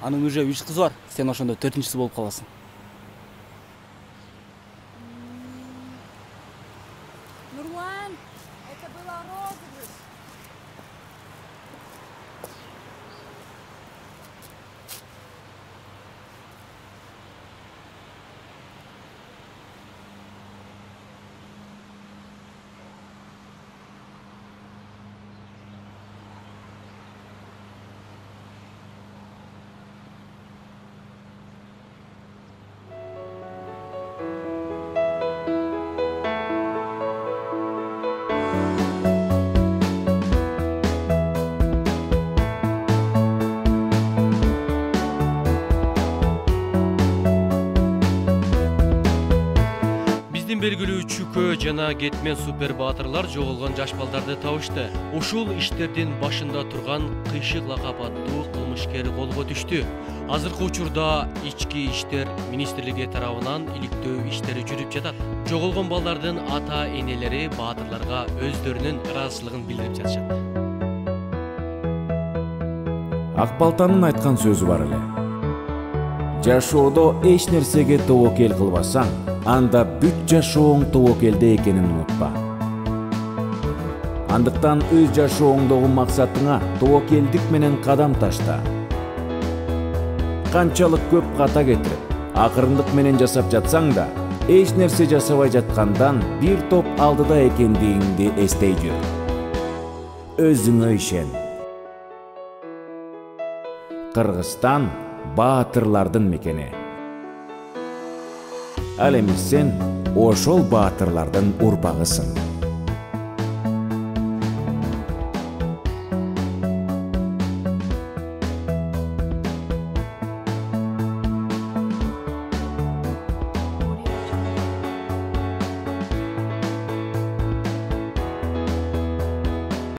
Анын уже 3 кызы бар. Сен ошондо 4-чүсү болуп каласың. Нурлан, это было розыгрыш. Белгилүү Чүкө жана кетмен супер баатырлар жоголгон жаш балдарды табышты. Ушул иштердин башында турган Кыйшык лакап аттуу кылмышкер колго түштү. Азыркы учурда ички иштер министрлиги тарабынан иликтөө иштери жүрүп жатат. Жоголгон балдардын ата-энелери баатырларга өздөрүнүн ыраазычылыгын билдирип жатышат. Акбалтанын айткан сөзү бар эле. Жашоодо эч нерсеге тобокел кылбасаң, анда бүт жашооң тобокелде экенин унутпа. Андыктан өз жашооңдогу максатыңа тобокелдик менен кадам ташта. Канчалык көп ката кетирип, акырындык менен жасап жатсаң да, эч нерсе жасабай жаткандан бир топ алдыда экендигиңди эстей жүр. Өзүңө ишен. Кыргызстан баатырлардын мекени. Ал эми сен ошол баатырлардын урпагысың.